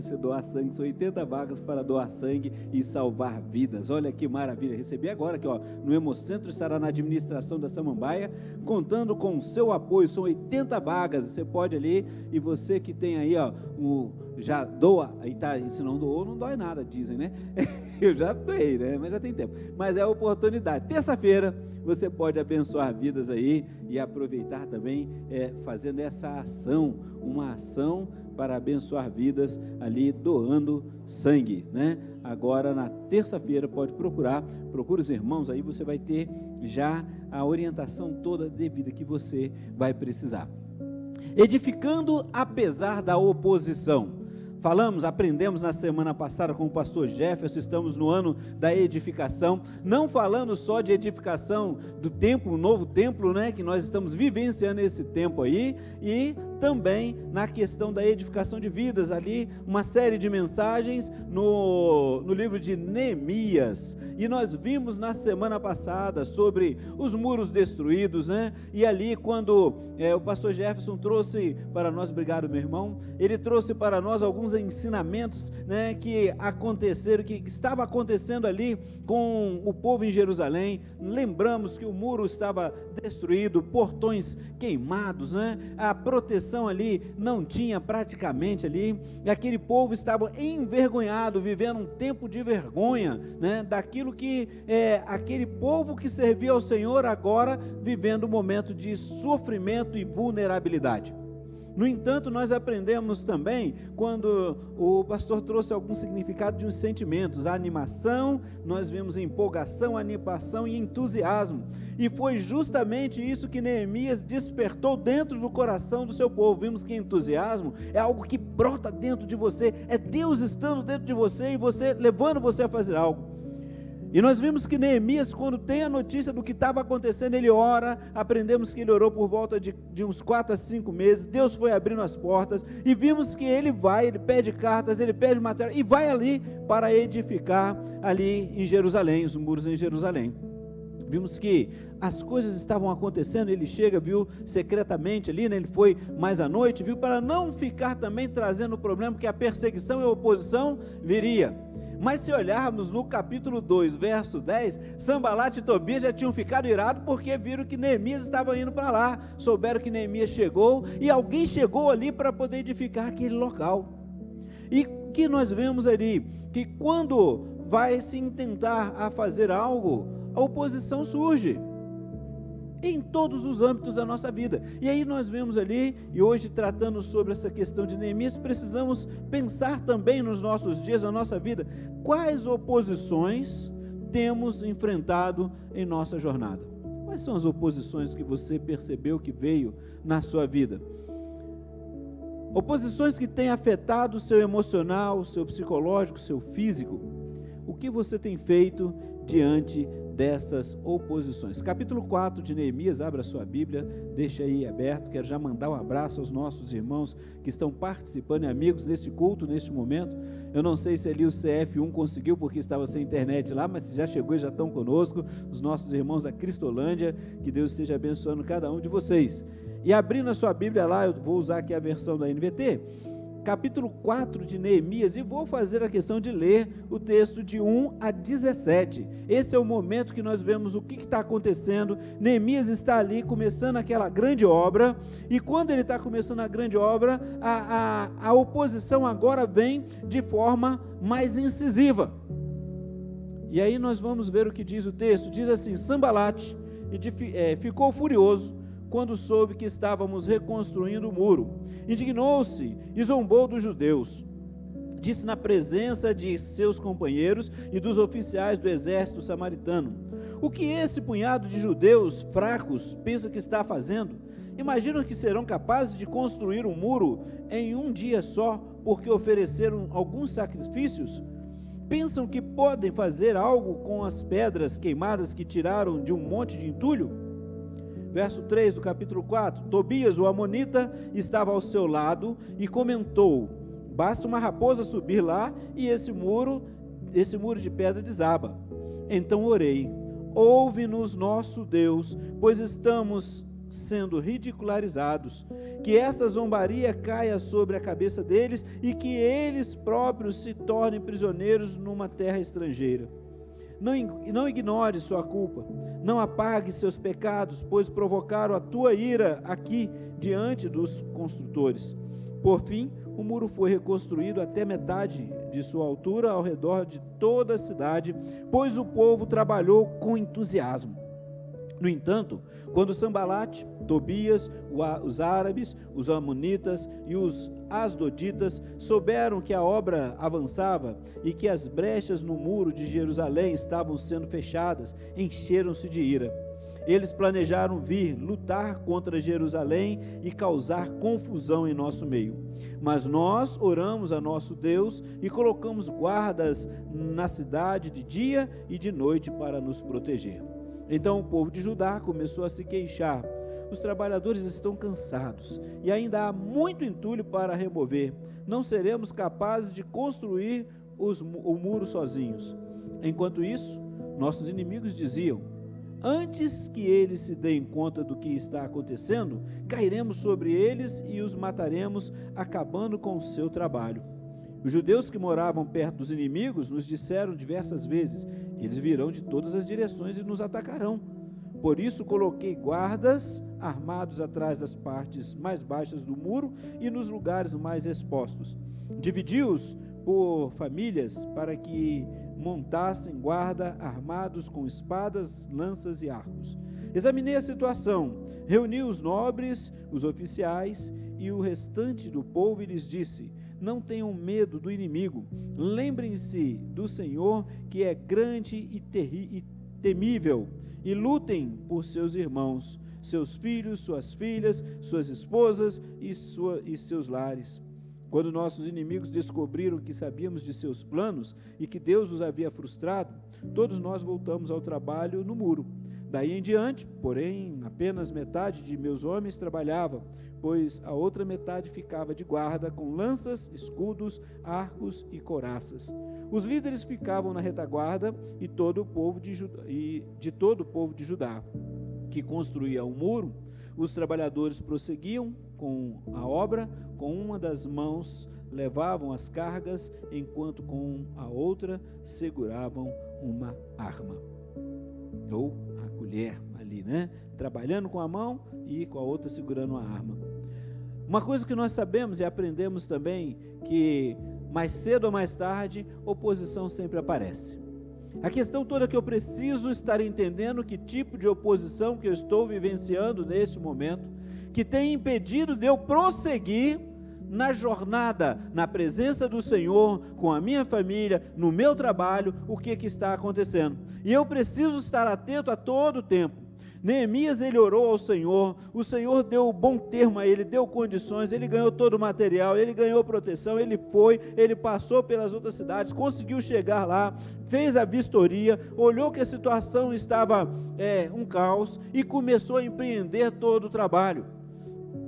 você doar sangue, são 80 vagas para doar sangue e salvar vidas. Olha que maravilha, recebi agora aqui, ó, no Hemocentro estará na administração da Samambaia, contando com o seu apoio, são 80 vagas, você pode ali, e você que tem aí, ó, já doa, e tá, se não doou, não dói nada, dizem, né? Eu já doei, né? Mas já tem tempo. Mas é a oportunidade. Terça-feira você pode abençoar vidas aí e aproveitar também fazendo essa ação, uma ação para abençoar vidas ali doando sangue, né? Agora na terça-feira pode procura os irmãos aí, você vai ter já a orientação toda devida que você vai precisar. Edificando apesar da oposição. Aprendemos na semana passada com o pastor Jefferson, estamos no ano da edificação, não falando só de edificação do templo, o novo templo, né, que nós estamos vivenciando esse tempo aí, e também na questão da edificação de vidas, ali uma série de mensagens no livro de Neemias, e nós vimos na semana passada sobre os muros destruídos, né, e ali quando o pastor Jefferson trouxe para nós, obrigado meu irmão, ele trouxe para nós alguns ensinamentos, né, que aconteceram, que estava acontecendo ali com o povo em Jerusalém. Lembramos que o muro estava destruído, portões queimados, né, a proteção ali não tinha praticamente ali, e aquele povo estava envergonhado, vivendo um tempo de vergonha, né, daquilo que aquele povo que servia ao Senhor agora vivendo um momento de sofrimento e vulnerabilidade. No entanto, nós aprendemos também, quando o pastor trouxe algum significado de uns sentimentos, a animação, nós vimos empolgação, animação e entusiasmo, e foi justamente isso que Neemias despertou dentro do coração do seu povo. Vimos que entusiasmo é algo que brota dentro de você, é Deus estando dentro de você, e você levando você a fazer algo. E nós vimos que Neemias, quando tem a notícia do que estava acontecendo, ele ora. Aprendemos que ele orou por volta de uns 4 a 5 meses, Deus foi abrindo as portas, e vimos que ele pede cartas, ele pede material, e vai ali para edificar ali em Jerusalém, os muros em Jerusalém. Vimos que as coisas estavam acontecendo, ele chega, viu secretamente ali, né? Ele foi mais à noite, viu, para não ficar também trazendo o problema, porque a perseguição e a oposição viria. Mas se olharmos no capítulo 2, verso 10, Sanbalat e Tobias já tinham ficado irados, porque viram que Neemias estava indo para lá, souberam que Neemias chegou, e alguém chegou ali para poder edificar aquele local. E que nós vemos ali, que quando vai se intentar a fazer algo, a oposição surge, em todos os âmbitos da nossa vida. E aí nós vemos ali, e hoje tratando sobre essa questão de Neemias, precisamos pensar também nos nossos dias, na nossa vida, quais oposições temos enfrentado em nossa jornada. Quais são as oposições que você percebeu que veio na sua vida? Oposições que têm afetado o seu emocional, o seu psicológico, o seu físico. O que você tem feito diante dessas oposições? Capítulo 4 de Neemias, abra sua Bíblia, deixa aí aberto. Quero já mandar um abraço aos nossos irmãos que estão participando e amigos nesse culto, neste momento. Eu não sei se ali o CF1 conseguiu, porque estava sem internet lá, mas se já chegou e já estão conosco, os nossos irmãos da Cristolândia, que Deus esteja abençoando cada um de vocês. E abrindo a sua Bíblia lá, eu vou usar aqui a versão da NVT, capítulo 4 de Neemias, e vou fazer a questão de ler o texto de 1 a 17, esse é o momento que nós vemos o que está acontecendo. Neemias está ali começando aquela grande obra, e quando ele está começando a grande obra, a oposição agora vem de forma mais incisiva, e aí nós vamos ver o que diz o texto. Diz assim: Sanbalat ficou furioso quando soube que estávamos reconstruindo o muro, indignou-se e zombou dos judeus, disse na presença de seus companheiros e dos oficiais do exército samaritano: o que esse punhado de judeus fracos pensa que está fazendo? Imaginam que serão capazes de construir um muro em um dia só, porque ofereceram alguns sacrifícios? Pensam que podem fazer algo com as pedras queimadas que tiraram de um monte de entulho? Verso 3 do capítulo 4, Tobias, o amonita, estava ao seu lado e comentou: basta uma raposa subir lá e esse muro de pedra desaba. Então orei: ouve-nos, nosso Deus, pois estamos sendo ridicularizados, que essa zombaria caia sobre a cabeça deles e que eles próprios se tornem prisioneiros numa terra estrangeira. Não ignore sua culpa, não apague seus pecados, pois provocaram a tua ira aqui diante dos construtores. Por fim, o muro foi reconstruído até metade de sua altura ao redor de toda a cidade, pois o povo trabalhou com entusiasmo. No entanto, quando Sambalate, Tobias, os árabes, os amonitas e os asdoditas souberam que a obra avançava e que as brechas no muro de Jerusalém estavam sendo fechadas, encheram-se de ira. Eles planejaram vir lutar contra Jerusalém e causar confusão em nosso meio. Mas nós oramos a nosso Deus e colocamos guardas na cidade de dia e de noite para nos proteger. Então o povo de Judá começou a se queixar. Os trabalhadores estão cansados e ainda há muito entulho para remover. Não seremos capazes de construir o muro sozinhos. Enquanto isso, nossos inimigos diziam: antes que eles se deem conta do que está acontecendo, cairemos sobre eles e os mataremos, acabando com o seu trabalho. Os judeus que moravam perto dos inimigos nos disseram diversas vezes: eles virão de todas as direções e nos atacarão. Por isso coloquei guardas armados atrás das partes mais baixas do muro e nos lugares mais expostos. Dividi-os por famílias para que montassem guarda armados com espadas, lanças e arcos. Examinei a situação, reuni os nobres, os oficiais e o restante do povo e lhes disse: não tenham medo do inimigo, lembrem-se do Senhor, que é grande e temível, e lutem por seus irmãos, seus filhos, suas filhas, suas esposas e seus lares. Quando nossos inimigos descobriram que sabíamos de seus planos e que Deus os havia frustrado, todos nós voltamos ao trabalho no muro. Daí em diante, porém, apenas metade de meus homens trabalhava, pois a outra metade ficava de guarda com lanças, escudos, arcos e couraças. Os líderes ficavam na retaguarda e de todo o povo de Judá, que construía o muro. Os trabalhadores prosseguiam com a obra, com uma das mãos levavam as cargas, enquanto com a outra seguravam uma arma, ou a colher ali, né? Trabalhando com a mão e com a outra segurando a arma. Uma coisa que nós sabemos e aprendemos também, que mais cedo ou mais tarde, oposição sempre aparece. A questão toda é que eu preciso estar entendendo que tipo de oposição que eu estou vivenciando neste momento, que tem impedido de eu prosseguir na jornada, na presença do Senhor, com a minha família, no meu trabalho, o que está acontecendo. E eu preciso estar atento a todo o tempo. Neemias, ele orou ao Senhor, o Senhor deu bom termo a ele, deu condições, ele ganhou todo o material, ele ganhou proteção, ele passou pelas outras cidades, conseguiu chegar lá, fez a vistoria, olhou que a situação estava um caos e começou a empreender todo o trabalho.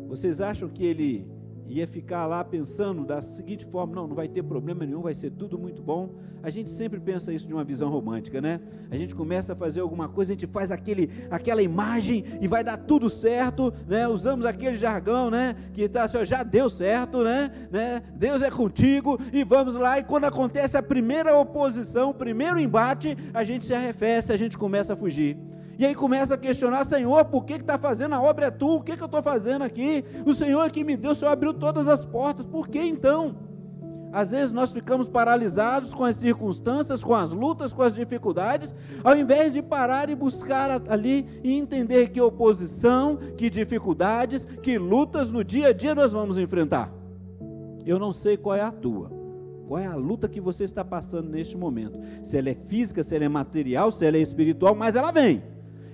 Vocês acham que ele ia ficar lá pensando da seguinte forma: não vai ter problema nenhum, vai ser tudo muito bom? A gente sempre pensa isso de uma visão romântica, né? A gente começa a fazer alguma coisa, a gente faz aquela imagem e vai dar tudo certo, né? Usamos aquele jargão, né? Que tá assim, ó, já deu certo, né? Deus é contigo, e vamos lá, e quando acontece a primeira oposição, o primeiro embate, a gente se arrefece, a gente começa a fugir. E aí começa a questionar: Senhor, por que está fazendo? A obra é tu, o que eu estou fazendo aqui? O Senhor é que me deu, o Senhor abriu todas as portas, por que então? Às vezes nós ficamos paralisados com as circunstâncias, com as lutas, com as dificuldades, ao invés de parar e buscar ali e entender que oposição, que dificuldades, que lutas no dia a dia nós vamos enfrentar. Eu não sei qual é a tua. Qual é a luta que você está passando neste momento? Se ela é física, se ela é material, se ela é espiritual, mas ela vem.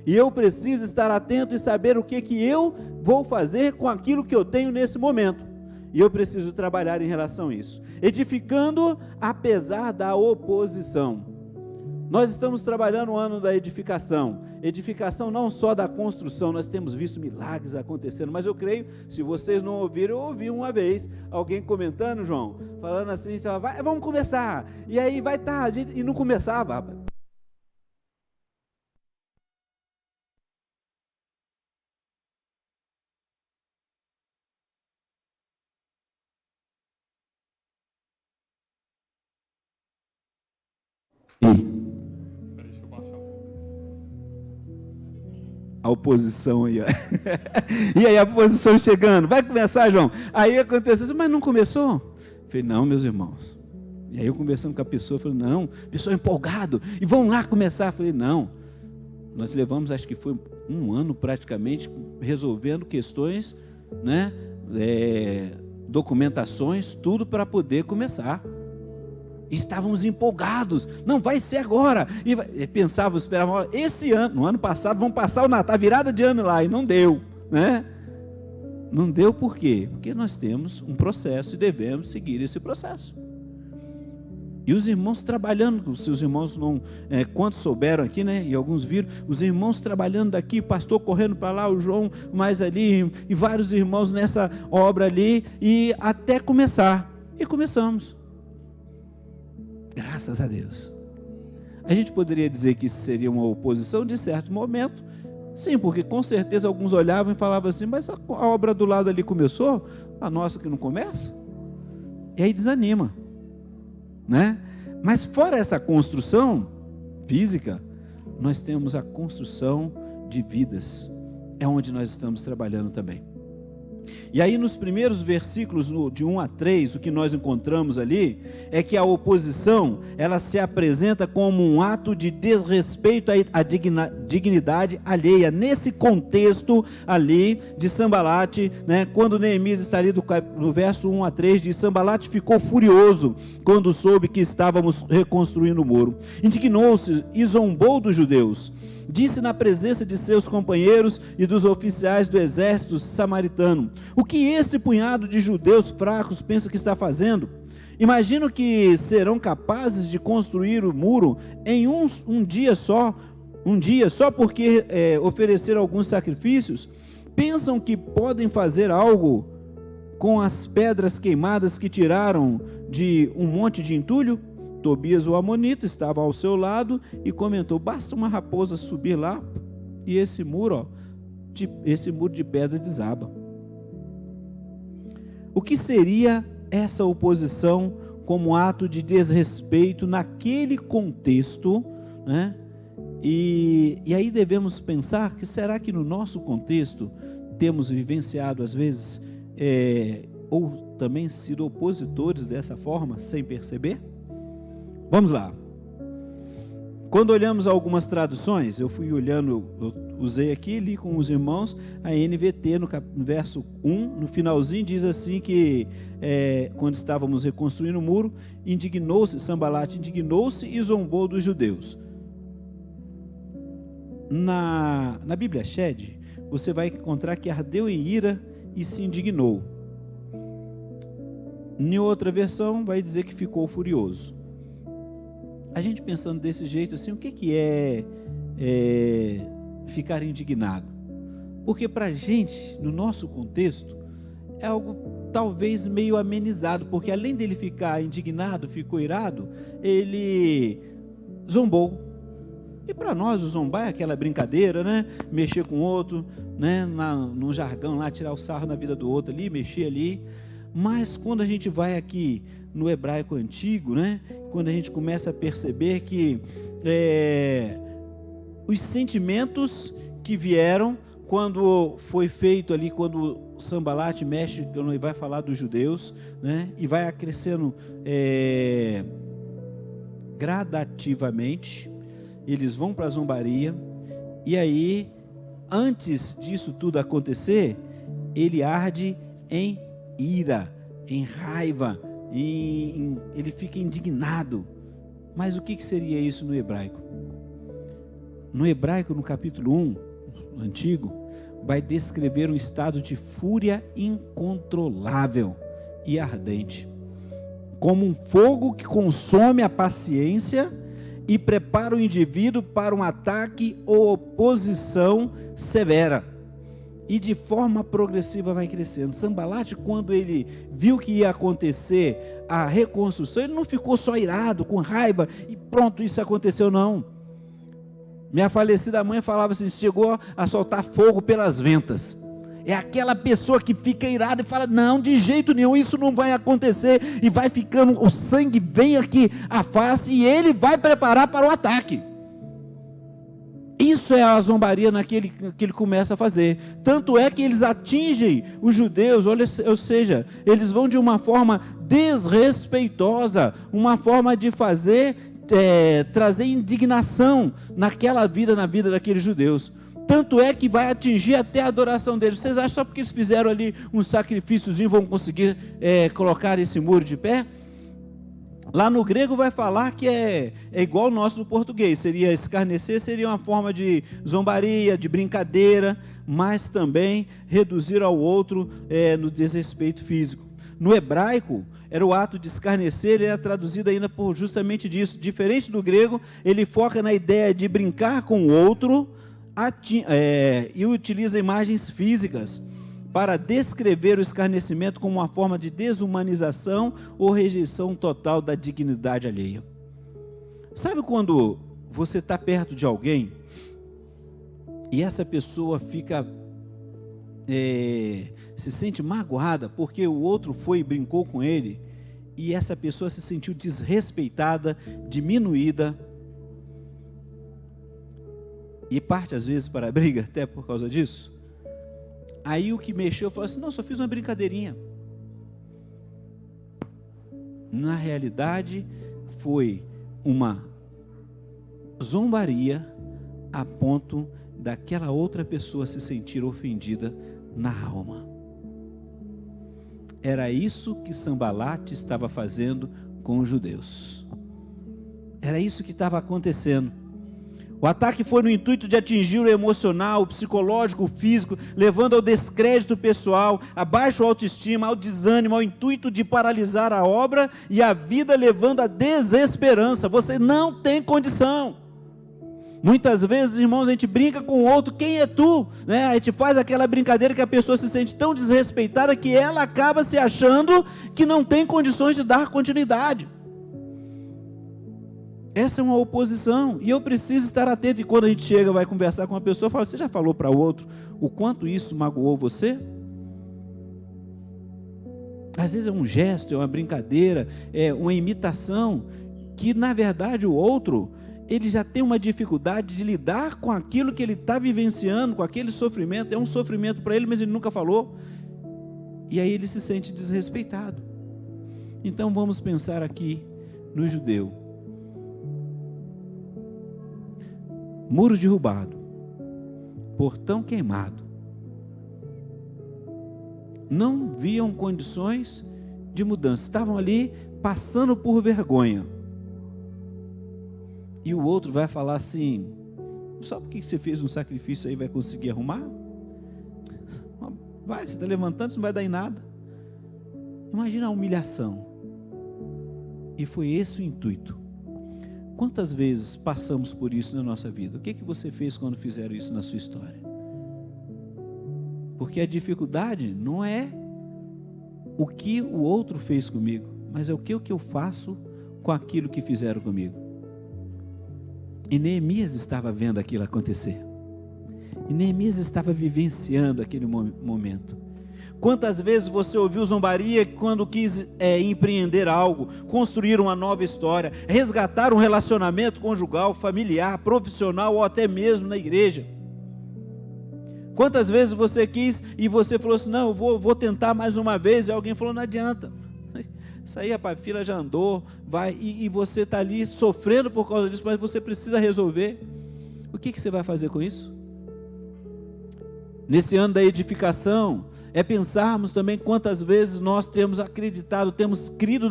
E eu preciso estar atento e saber o que eu vou fazer com aquilo que eu tenho nesse momento. E eu preciso trabalhar em relação a isso. Edificando apesar da oposição. Nós estamos trabalhando o ano da edificação. Edificação não só da construção, nós temos visto milagres acontecendo, mas eu creio, se vocês não ouviram, eu ouvi uma vez alguém comentando, João, falando assim, vamos começar. E aí vai estar, e não começava. E a oposição aí, ó. E aí a oposição chegando, vai começar, João? Aí aconteceu assim, mas não começou? Eu falei, não, meus irmãos. E aí eu conversando com a pessoa, falei, não, pessoa empolgado, e vão lá começar. Eu falei, não, nós levamos, acho que foi um ano praticamente, resolvendo questões, né, documentações, tudo para poder começar. Estávamos empolgados, não vai ser agora, e pensávamos, esperávamos, esse ano, no ano passado, vamos passar o Natal, a virada de ano lá, e não deu, né? Não deu por quê? Porque nós temos um processo e devemos seguir esse processo. E os irmãos trabalhando, os seus irmãos não, quantos souberam aqui, né? E alguns viram, os irmãos trabalhando daqui, pastor correndo para lá, o João mais ali, e vários irmãos nessa obra ali, e até começar. E começamos. Graças a Deus. A gente poderia dizer que isso seria uma oposição de certo momento, sim, porque com certeza alguns olhavam e falavam assim, mas a obra do lado ali começou, a nossa que não começa? E aí desanima, né? Mas fora essa construção física, nós temos a construção de vidas, é onde nós estamos trabalhando também. E aí nos primeiros versículos de 1 a 3, o que nós encontramos ali, é que a oposição, ela se apresenta como um ato de desrespeito à dignidade alheia, nesse contexto ali de Sambalate, né, quando Neemias está ali no verso 1 a 3, diz, Sambalate ficou furioso quando soube que estávamos reconstruindo o muro, indignou-se e zombou dos judeus, disse na presença de seus companheiros e dos oficiais do exército samaritano, o que esse punhado de judeus fracos pensa que está fazendo? Imagino que serão capazes de construir o muro em um dia só porque ofereceram alguns sacrifícios? Pensam que podem fazer algo com as pedras queimadas que tiraram de um monte de entulho? Tobias, o amonita, estava ao seu lado e comentou, basta uma raposa subir lá e esse muro de pedra desaba. O que seria essa oposição como ato de desrespeito naquele contexto, né? E aí devemos pensar que será que no nosso contexto temos vivenciado às vezes ou também sido opositores dessa forma sem perceber? Vamos lá. Quando olhamos algumas traduções, eu fui olhando, eu usei aqui, li com os irmãos, a NVT no verso 1, no finalzinho diz assim que, quando estávamos reconstruindo o muro, Sambalate indignou-se e zombou dos judeus. Na Bíblia Shed, você vai encontrar que ardeu em ira e se indignou. Em outra versão, vai dizer que ficou furioso. A gente pensando desse jeito assim, o que é ficar indignado? Porque para a gente, no nosso contexto, é algo talvez meio amenizado, porque além dele ficar indignado, ficou irado, ele zombou. E para nós o zombar é aquela brincadeira, né? Mexer com o outro, né? Num jargão lá, tirar o sarro na vida do outro ali, mexer ali. Mas quando a gente vai aqui no hebraico antigo, né? Quando a gente começa a perceber que os sentimentos que vieram quando foi feito ali, quando Sambalate mexe, quando ele vai falar dos judeus, né? E vai acrescendo gradativamente, eles vão para a zombaria, e aí, antes disso tudo acontecer, ele arde em ira, em raiva, ele fica indignado. Mas o que seria isso no hebraico? No hebraico, no capítulo 1, no antigo, vai descrever um estado de fúria incontrolável e ardente, como um fogo que consome a paciência e prepara o indivíduo para um ataque ou oposição severa. E de forma progressiva vai crescendo. Sambalate, quando ele viu que ia acontecer a reconstrução, ele não ficou só irado, com raiva, e pronto, isso aconteceu, não. Minha falecida mãe falava assim, chegou a soltar fogo pelas ventas. É aquela pessoa que fica irada e fala, não, de jeito nenhum, isso não vai acontecer, e vai ficando, o sangue vem aqui à face, e ele vai preparar para o ataque. Isso é a zombaria que ele começa a fazer. Tanto é que eles atingem os judeus, ou seja, eles vão de uma forma desrespeitosa, uma forma de trazer indignação na vida daqueles judeus. Tanto é que vai atingir até a adoração deles. Vocês acham que só porque eles fizeram ali um sacrifíciozinho vão conseguir colocar esse muro de pé? Lá no grego vai falar que é igual o nosso no português. Seria escarnecer, seria uma forma de zombaria, de brincadeira, mas também reduzir ao outro no desrespeito físico. No hebraico, era o ato de escarnecer, ele é traduzido ainda por justamente disso. Diferente do grego, ele foca na ideia de brincar com o outro, e utiliza imagens físicas para descrever o escarnecimento como uma forma de desumanização ou rejeição total da dignidade alheia. Sabe quando você está perto de alguém e essa pessoa fica se sente magoada porque o outro foi e brincou com ele, e essa pessoa se sentiu desrespeitada, diminuída, e parte às vezes para a briga até por causa disso? Aí o que mexeu falou assim, não, só fiz uma brincadeirinha. Na realidade foi uma zombaria a ponto daquela outra pessoa se sentir ofendida na alma. Era isso que Sambalate estava fazendo com os judeus. Era isso que estava acontecendo. O ataque foi no intuito de atingir o emocional, o psicológico, o físico, levando ao descrédito pessoal, a baixa autoestima, ao desânimo, ao intuito de paralisar a obra e a vida, levando à desesperança. Você não tem condição. Muitas vezes, irmãos, a gente brinca com o outro, quem é tu? A gente faz aquela brincadeira que a pessoa se sente tão desrespeitada que ela acaba se achando que não tem condições de dar continuidade. Essa é uma oposição, e eu preciso estar atento. E quando a gente chega, vai conversar com uma pessoa, fala, você já falou para o outro o quanto isso magoou você? Às vezes é um gesto, é uma brincadeira, é uma imitação, que na verdade o outro, ele já tem uma dificuldade de lidar com aquilo que ele está vivenciando, com aquele sofrimento. É um sofrimento para ele, mas ele nunca falou, e aí ele se sente desrespeitado. Então vamos pensar aqui no judeu. Muro derrubado, portão queimado, não viam condições de mudança, estavam ali passando por vergonha, e o outro vai falar assim, só porque você fez um sacrifício aí vai conseguir arrumar? Vai, você está levantando, isso não vai dar em nada. Imagina a humilhação. E foi esse o intuito. Quantas vezes passamos por isso na nossa vida? O que você fez quando fizeram isso na sua história? Porque a dificuldade não é o que o outro fez comigo, mas é o que eu faço com aquilo que fizeram comigo. E Neemias estava vendo aquilo acontecer. E Neemias estava vivenciando aquele momento. Quantas vezes você ouviu zombaria quando quis empreender algo, construir uma nova história, resgatar um relacionamento conjugal, familiar, profissional ou até mesmo na igreja? Quantas vezes você quis e você falou assim, não, eu vou tentar mais uma vez, e alguém falou, não adianta, isso aí a fila já andou, vai, e você está ali sofrendo por causa disso, mas você precisa resolver. O que você vai fazer com isso? Nesse ano da edificação, é pensarmos também quantas vezes nós temos acreditado, temos crido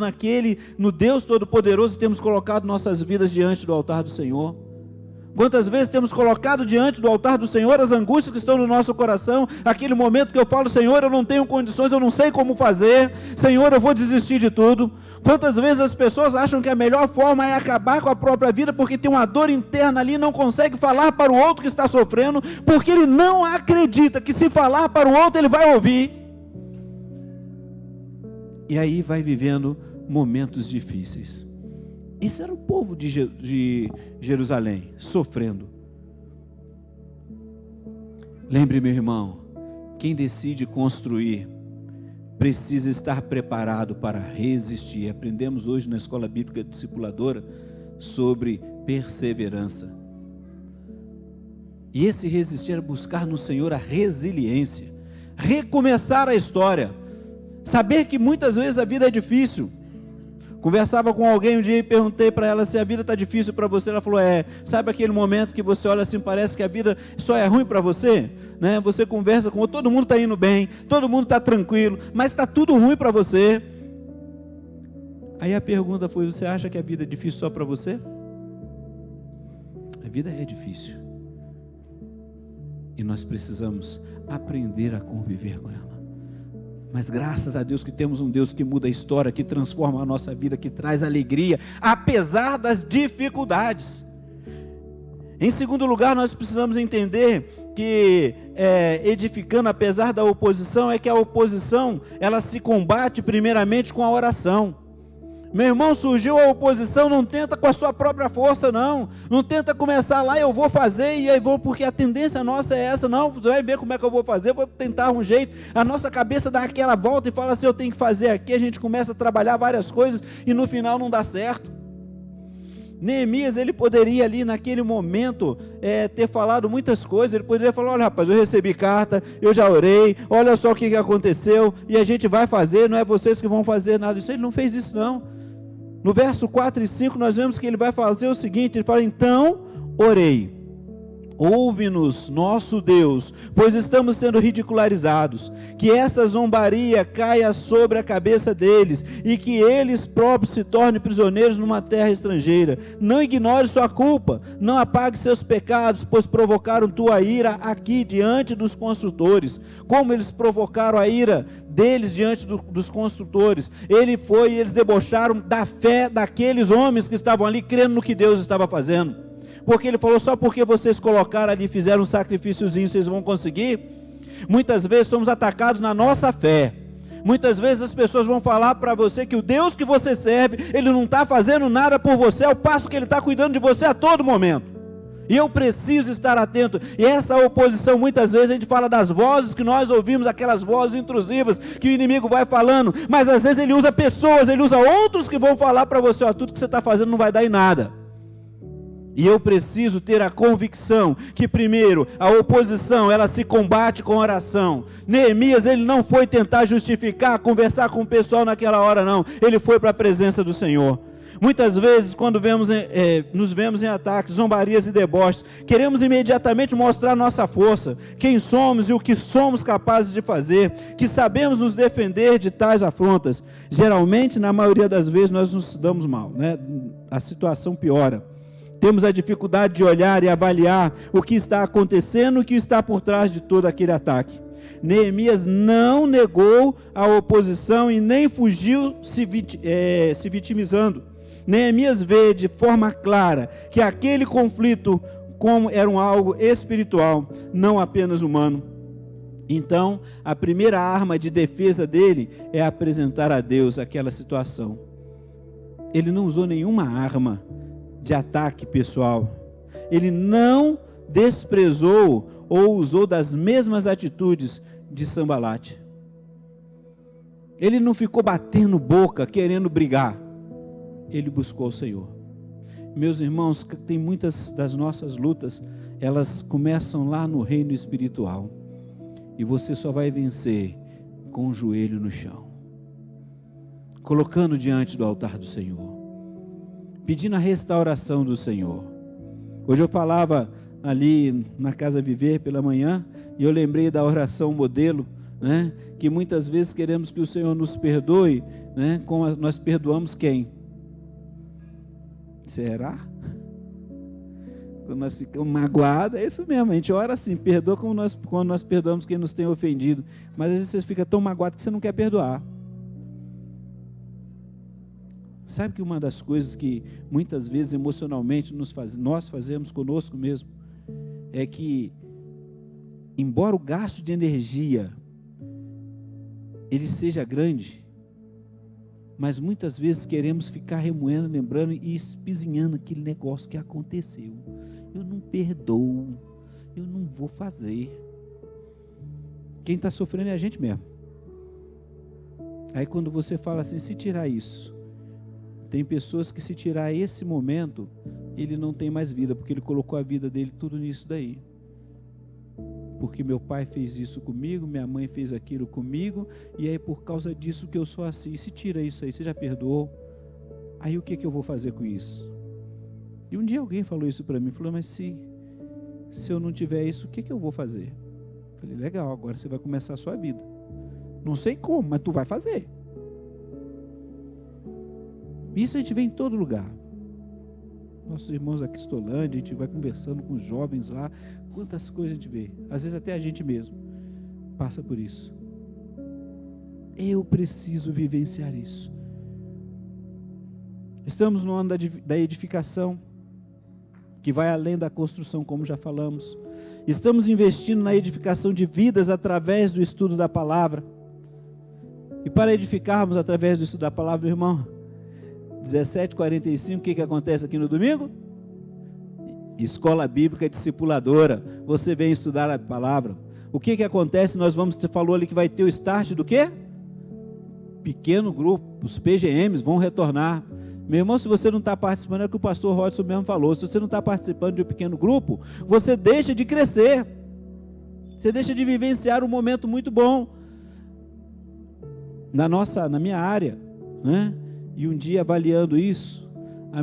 no Deus Todo-Poderoso e temos colocado nossas vidas diante do altar do Senhor. Quantas vezes temos colocado diante do altar do Senhor as angústias que estão no nosso coração, aquele momento que eu falo, Senhor, eu não tenho condições, eu não sei como fazer, Senhor, eu vou desistir de tudo. Quantas vezes as pessoas acham que a melhor forma é acabar com a própria vida, porque tem uma dor interna ali, não consegue falar para o outro que está sofrendo, porque ele não acredita que se falar para o outro, ele vai ouvir. E aí vai vivendo momentos difíceis. Esse era o povo de Jerusalém, sofrendo. Lembre, meu irmão, Quem decide construir precisa estar preparado para resistir. Aprendemos hoje na Escola Bíblica Discipuladora sobre perseverança. E esse resistir é buscar no Senhor a resiliência, recomeçar a história, saber que muitas vezes a vida é difícil. Conversava com alguém um dia e perguntei para ela se a vida está difícil para você. Ela falou, sabe aquele momento que você olha assim, parece que a vida só é ruim para você? Né? Você conversa com todo mundo está indo bem, todo mundo está tranquilo, mas está tudo ruim para você. Aí a pergunta foi, você acha que a vida é difícil só para você? A vida é difícil. E nós precisamos aprender a conviver com ela. Mas graças a Deus que temos um Deus que muda a história, que transforma a nossa vida, que traz alegria, apesar das dificuldades. Em segundo lugar, nós precisamos entender que edificando apesar da oposição, é que a oposição, ela se combate primeiramente com a oração. Meu irmão, surgiu a oposição, não tenta com a sua própria força, não tenta começar lá, eu vou fazer, e aí vou, porque a tendência nossa é essa, não, você vai ver como é que eu vou fazer, vou tentar um jeito, a nossa cabeça dá aquela volta e fala assim, eu tenho que fazer aqui, a gente começa a trabalhar várias coisas, e no final não dá certo. Neemias, ele poderia ali naquele momento ter falado muitas coisas, ele poderia falar, olha rapaz, eu recebi carta, eu já orei, olha só o que aconteceu, e a gente vai fazer, não é vocês que vão fazer nada disso. Ele não fez isso não. No verso 4 e 5 nós vemos que ele vai fazer o seguinte, ele fala, então orei, ouve-nos nosso Deus, pois estamos sendo ridicularizados, que essa zombaria caia sobre a cabeça deles, e que eles próprios se tornem prisioneiros numa terra estrangeira. Não ignore sua culpa, não apague seus pecados, pois provocaram tua ira aqui diante dos construtores. Como eles provocaram a ira deles diante dos construtores? Eles debocharam da fé daqueles homens que estavam ali, crendo no que Deus estava fazendo. Porque ele falou, só porque vocês colocaram ali, fizeram um sacrifíciozinho, vocês vão conseguir? Muitas vezes somos atacados na nossa fé. Muitas vezes as pessoas vão falar para você que o Deus que você serve, Ele não está fazendo nada por você, ao passo que Ele está cuidando de você a todo momento. E eu preciso estar atento. E essa oposição, muitas vezes a gente fala das vozes que nós ouvimos, aquelas vozes intrusivas que o inimigo vai falando, mas às vezes ele usa pessoas, ele usa outros que vão falar para você, tudo que você está fazendo não vai dar em nada. E eu preciso ter a convicção que primeiro, a oposição, ela se combate com oração. Neemias, ele não foi tentar justificar, conversar com o pessoal naquela hora não, ele foi para a presença do Senhor. Muitas vezes, quando nos vemos em ataques, zombarias e deboches, queremos imediatamente mostrar nossa força, quem somos e o que somos capazes de fazer, que sabemos nos defender de tais afrontas. Geralmente, na maioria das vezes, nós nos damos mal, né? A situação piora. Temos a dificuldade de olhar e avaliar o que está acontecendo, o que está por trás de todo aquele ataque. Neemias não negou a oposição e nem fugiu se vitimizando. Neemias vê de forma clara que aquele conflito era algo espiritual, não apenas humano. Então, a primeira arma de defesa dele é apresentar a Deus aquela situação. Ele não usou nenhuma arma de ataque pessoal. Ele não desprezou ou usou das mesmas atitudes de Sambalate. Ele não ficou batendo boca, querendo brigar. Ele buscou o Senhor. Meus irmãos, tem muitas das nossas lutas, elas começam lá no reino espiritual. E você só vai vencer com o joelho no chão, colocando diante do altar do Senhor, pedindo a restauração do Senhor. Hoje eu falava ali na Casa Viver pela manhã, e eu lembrei da oração modelo, né? Que muitas vezes queremos que o Senhor nos perdoe, né? Como nós perdoamos quem? Será? Quando nós ficamos magoados, é isso mesmo, a gente ora assim, perdoa quando nós perdoamos quem nos tem ofendido, mas às vezes você fica tão magoado que você não quer perdoar. Sabe que uma das coisas que muitas vezes emocionalmente nós fazemos conosco mesmo, é que, embora o gasto de energia ele seja grande, mas muitas vezes queremos ficar remoendo, lembrando e espizinhando aquele negócio que aconteceu. Eu não perdoo, eu não vou fazer. Quem está sofrendo é a gente mesmo. Aí quando você fala assim, se tirar isso, tem pessoas que se tirar esse momento, ele não tem mais vida, porque ele colocou a vida dele tudo nisso daí. Porque meu pai fez isso comigo, minha mãe fez aquilo comigo, e aí por causa disso que eu sou assim. Se tira isso aí, você já perdoou? Aí o que eu vou fazer com isso? E um dia alguém falou isso para mim, falou, mas se eu não tiver isso, o que eu vou fazer? Eu falei, legal, agora você vai começar a sua vida. Não sei como, mas tu vai fazer. Isso a gente vê em todo lugar. Nossos irmãos da Cristolândia, a gente vai conversando com os jovens lá, quantas coisas a gente vê. Às vezes até a gente mesmo passa por isso. Eu preciso vivenciar isso. Estamos no ano da edificação, que vai além da construção, como já falamos. Estamos investindo na edificação de vidas através do estudo da palavra. E para edificarmos através do estudo da palavra, meu irmão, 17h45, o que acontece aqui no domingo? Escola Bíblica Discipuladora. Você vem estudar a palavra. O que acontece? Você falou ali que vai ter o start do quê? Pequeno grupo, os PGMs vão retornar. Meu irmão, se você não está participando, é o que o pastor Rodson mesmo falou, se você não está participando de um pequeno grupo, você deixa de crescer, você deixa de vivenciar um momento muito bom, na minha área, né? E um dia avaliando isso, a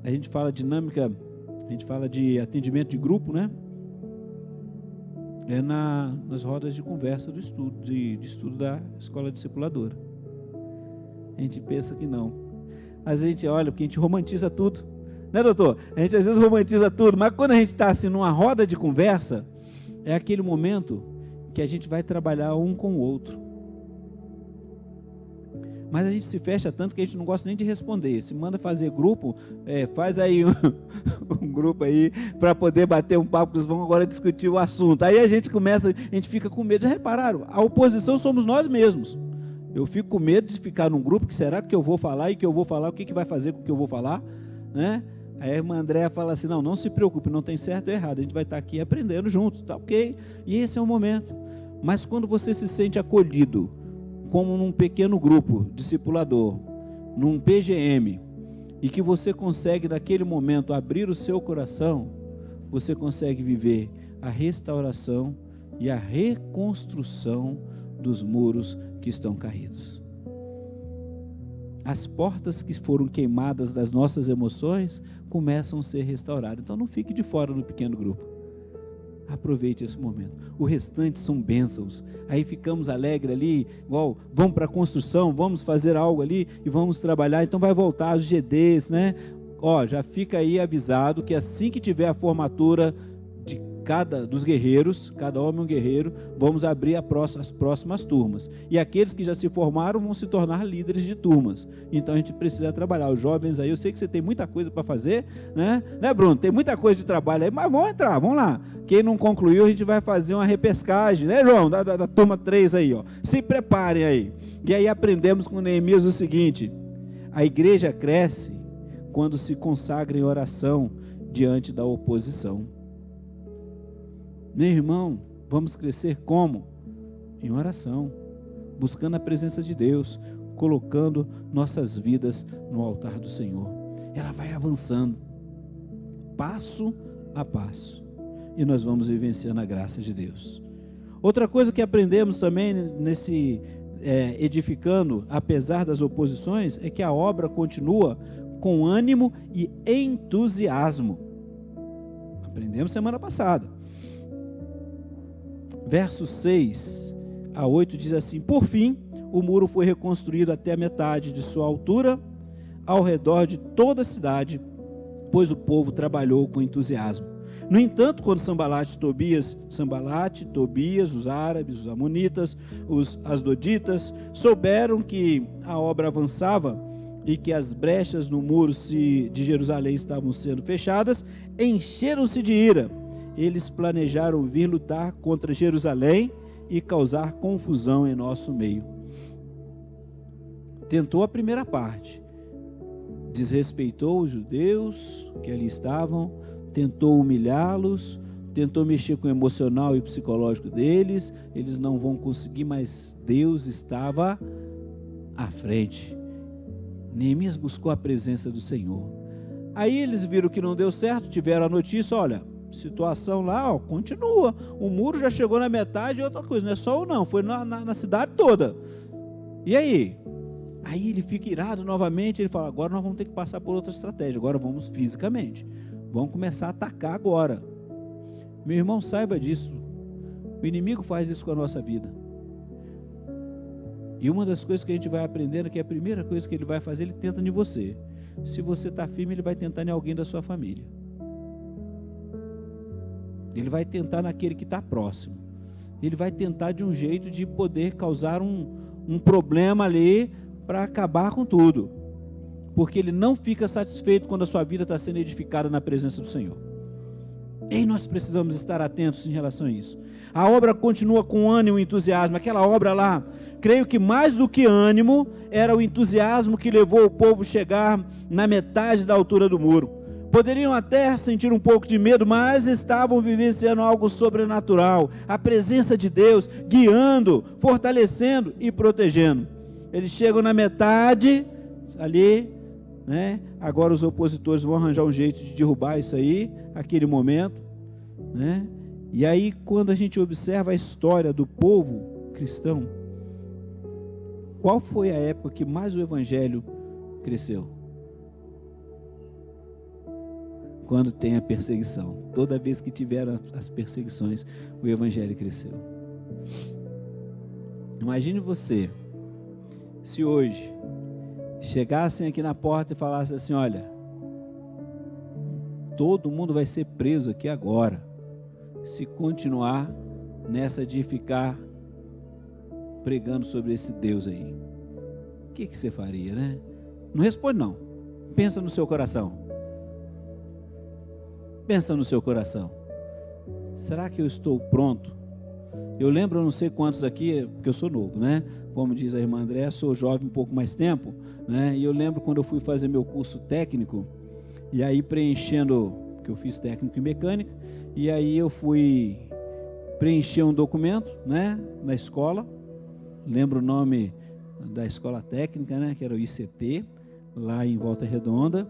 gente fala dinâmica, a gente fala de atendimento de grupo, né? É nas rodas de conversa do estudo, de estudo da escola discipuladora. A gente pensa que não. A gente olha, porque a gente romantiza tudo, né, doutor? A gente às vezes romantiza tudo, mas quando a gente está assim numa roda de conversa, é aquele momento que a gente vai trabalhar um com o outro. Mas a gente se fecha tanto que a gente não gosta nem de responder. Se manda fazer grupo, faz aí um grupo aí para poder bater um papo, que nós vamos agora discutir o assunto. Aí a gente fica com medo. Já repararam? A oposição somos nós mesmos. Eu fico com medo de ficar num grupo, que será que eu vou falar, e que eu vou falar, o que vai fazer com o que eu vou falar, né? Aí a irmã Andréa fala assim, não se preocupe, não tem certo ou errado, a gente vai estar aqui aprendendo juntos, tá ok? E esse é o momento. Mas quando você se sente acolhido, como num pequeno grupo discipulador, num PGM, e que você consegue naquele momento abrir o seu coração, você consegue viver a restauração e a reconstrução dos muros que estão caídos. As portas que foram queimadas das nossas emoções começam a ser restauradas. Então não fique de fora do pequeno grupo. Aproveite esse momento. O restante são bênçãos. Aí ficamos alegres ali, igual, vamos para a construção, vamos fazer algo ali e vamos trabalhar. Então vai voltar os GDs, né? Já fica aí avisado que assim que tiver a formatura dos guerreiros, cada homem um guerreiro, vamos abrir as próximas turmas. E aqueles que já se formaram vão se tornar líderes de turmas. Então a gente precisa trabalhar. Os jovens aí, eu sei que você tem muita coisa para fazer, né, Bruno? Tem muita coisa de trabalho aí, mas vamos entrar, vamos lá. Quem não concluiu, a gente vai fazer uma repescagem, né, João? Da turma 3 aí, ó. Se preparem aí. E aí aprendemos com Neemias o seguinte: a igreja cresce quando se consagra em oração diante da oposição. Meu irmão, vamos crescer como? Em oração, buscando a presença de Deus, colocando nossas vidas no altar do Senhor. Ela vai avançando, passo a passo, e nós vamos vivenciando a graça de Deus. Outra coisa que aprendemos também nesse edificando, apesar das oposições, é que a obra continua com ânimo e entusiasmo. Aprendemos semana passada. Versos 6 a 8 diz assim: por fim, o muro foi reconstruído até a metade de sua altura, ao redor de toda a cidade, pois o povo trabalhou com entusiasmo. No entanto, quando Sambalate e Tobias, os árabes, os amonitas, os asdoditas, souberam que a obra avançava e que as brechas no muro de Jerusalém estavam sendo fechadas, encheram-se de ira. Eles planejaram vir lutar contra Jerusalém e causar confusão em nosso meio. Tentou a primeira parte, desrespeitou os judeus que ali estavam, tentou humilhá-los, tentou mexer com o emocional e o psicológico deles, eles não vão conseguir, mas Deus estava à frente. Neemias buscou a presença do Senhor. Aí eles viram que não deu certo, tiveram a notícia, olha, situação lá, ó, continua, o muro já chegou na metade e outra coisa, não é só ou não, foi na cidade toda. E aí? Aí ele fica irado novamente, ele fala, agora nós vamos ter que passar por outra estratégia, agora vamos fisicamente, vamos começar a atacar agora. Meu irmão, saiba disso, o inimigo faz isso com a nossa vida. E uma das coisas que a gente vai aprendendo, que é a primeira coisa que ele vai fazer, ele tenta em você. Se você está firme, ele vai tentar em alguém da sua família. Ele vai tentar naquele que está próximo. Ele vai tentar de um jeito de poder causar um problema ali para acabar com tudo. Porque ele não fica satisfeito quando a sua vida está sendo edificada na presença do Senhor. E nós precisamos estar atentos em relação a isso. A obra continua com ânimo e entusiasmo. Aquela obra lá, creio que mais do que ânimo, era o entusiasmo que levou o povo a chegar na metade da altura do muro. Poderiam até sentir um pouco de medo, mas estavam vivenciando algo sobrenatural. A presença de Deus guiando, fortalecendo e protegendo. Eles chegam na metade, ali, né? Agora os opositores vão arranjar um jeito de derrubar isso aí, aquele momento, né? E aí, quando a gente observa a história do povo cristão, qual foi a época que mais o evangelho cresceu? Quando tem a perseguição. Toda vez que tiveram as perseguições, o evangelho cresceu. Imagine você, se hoje chegassem aqui na porta e falassem assim, olha, todo mundo vai ser preso aqui agora, se continuar nessa de ficar pregando sobre esse Deus aí. O que você faria, né? Não responde não, pensa no seu coração. Pensa no seu coração. Será que eu estou pronto? Eu lembro, eu não sei quantos aqui, porque eu sou novo, né? Como diz a irmã André, sou jovem um pouco mais tempo, né? E eu lembro quando eu fui fazer meu curso técnico, e aí preenchendo, que eu fiz técnico em mecânica, e aí eu fui preencher um documento, né? Na escola, lembro o nome da escola técnica, né? Que era o ICT, lá em Volta Redonda.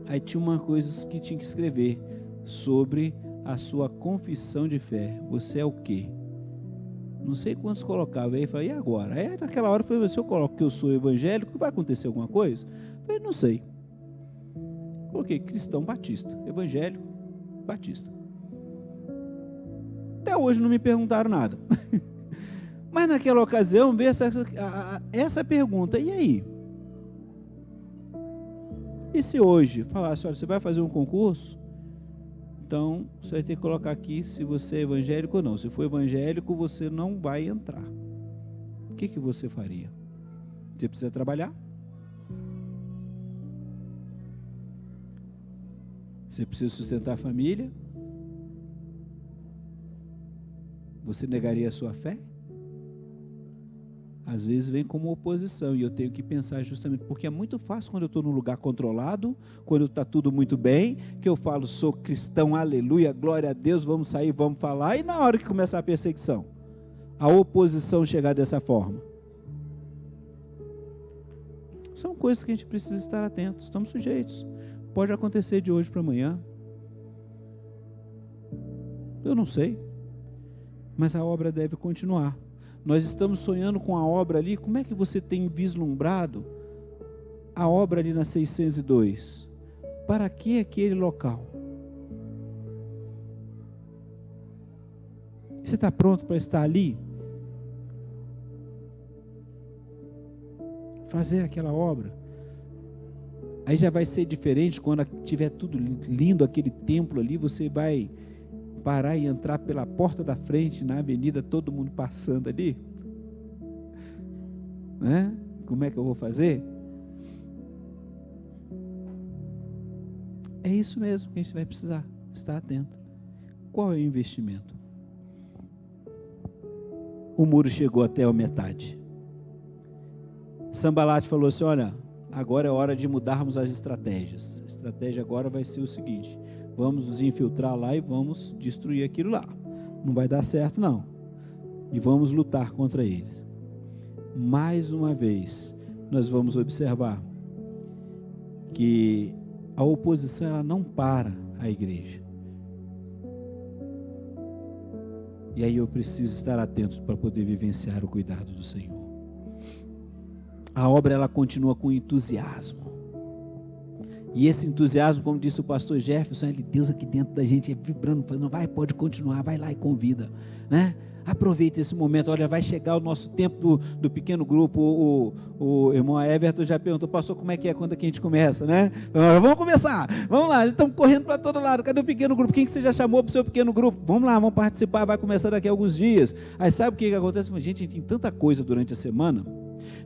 Aí tinha uma coisa que tinha que escrever sobre a sua confissão de fé. Você é o quê? Não sei quantos colocavam. Aí eu falei, e agora? Aí naquela hora eu falei, se eu coloco que eu sou evangélico, vai acontecer alguma coisa? Eu falei, não sei. Coloquei cristão batista, evangélico batista. Até hoje não me perguntaram nada. Mas naquela ocasião veio essa pergunta, e aí? E se hoje falasse, olha, você vai fazer um concurso? Então, você vai ter que colocar aqui se você é evangélico ou não. Se for evangélico, você não vai entrar. O que você faria? Você precisa trabalhar? Você precisa sustentar a família? Você negaria a sua fé? Às vezes vem como oposição, e eu tenho que pensar justamente, porque é muito fácil quando eu estou num lugar controlado, quando está tudo muito bem, que eu falo, sou cristão, aleluia, glória a Deus, vamos sair, vamos falar, e na hora que começar a perseguição, a oposição chegar dessa forma. São coisas que a gente precisa estar atento, estamos sujeitos, pode acontecer de hoje para amanhã, eu não sei, mas a obra deve continuar. Nós estamos sonhando com a obra ali. Como é que você tem vislumbrado a obra ali na 602? Para que aquele local? Você está pronto para estar ali? Fazer aquela obra? Aí já vai ser diferente quando tiver tudo lindo, aquele templo ali, você vai parar e entrar pela porta da frente, na avenida, todo mundo passando ali, né? Como é que eu vou fazer? É isso mesmo que a gente vai precisar estar atento. Qual é o investimento? O muro chegou até a metade. Sanbalate falou assim, olha, agora é hora de mudarmos as estratégias. A estratégia agora vai ser o seguinte, vamos nos infiltrar lá e vamos destruir aquilo lá. Não vai dar certo, não. E vamos lutar contra eles. Mais uma vez, nós vamos observar que a oposição ela não para a igreja. E aí eu preciso estar atento para poder vivenciar o cuidado do Senhor. A obra ela continua com entusiasmo. E esse entusiasmo, como disse o pastor Jefferson, Deus aqui dentro da gente vibrando, falando, vai, pode continuar, vai lá e convida, né? Aproveita esse momento, olha, vai chegar o nosso tempo do pequeno grupo, o irmão Everton já perguntou, pastor, como é quando que a gente começa, né? Vamos começar, vamos lá, estamos correndo para todo lado, cadê o pequeno grupo? Quem que você já chamou para o seu pequeno grupo? Vamos lá, vamos participar, vai começar daqui a alguns dias. Aí sabe o que acontece? Gente, tem tanta coisa durante a semana,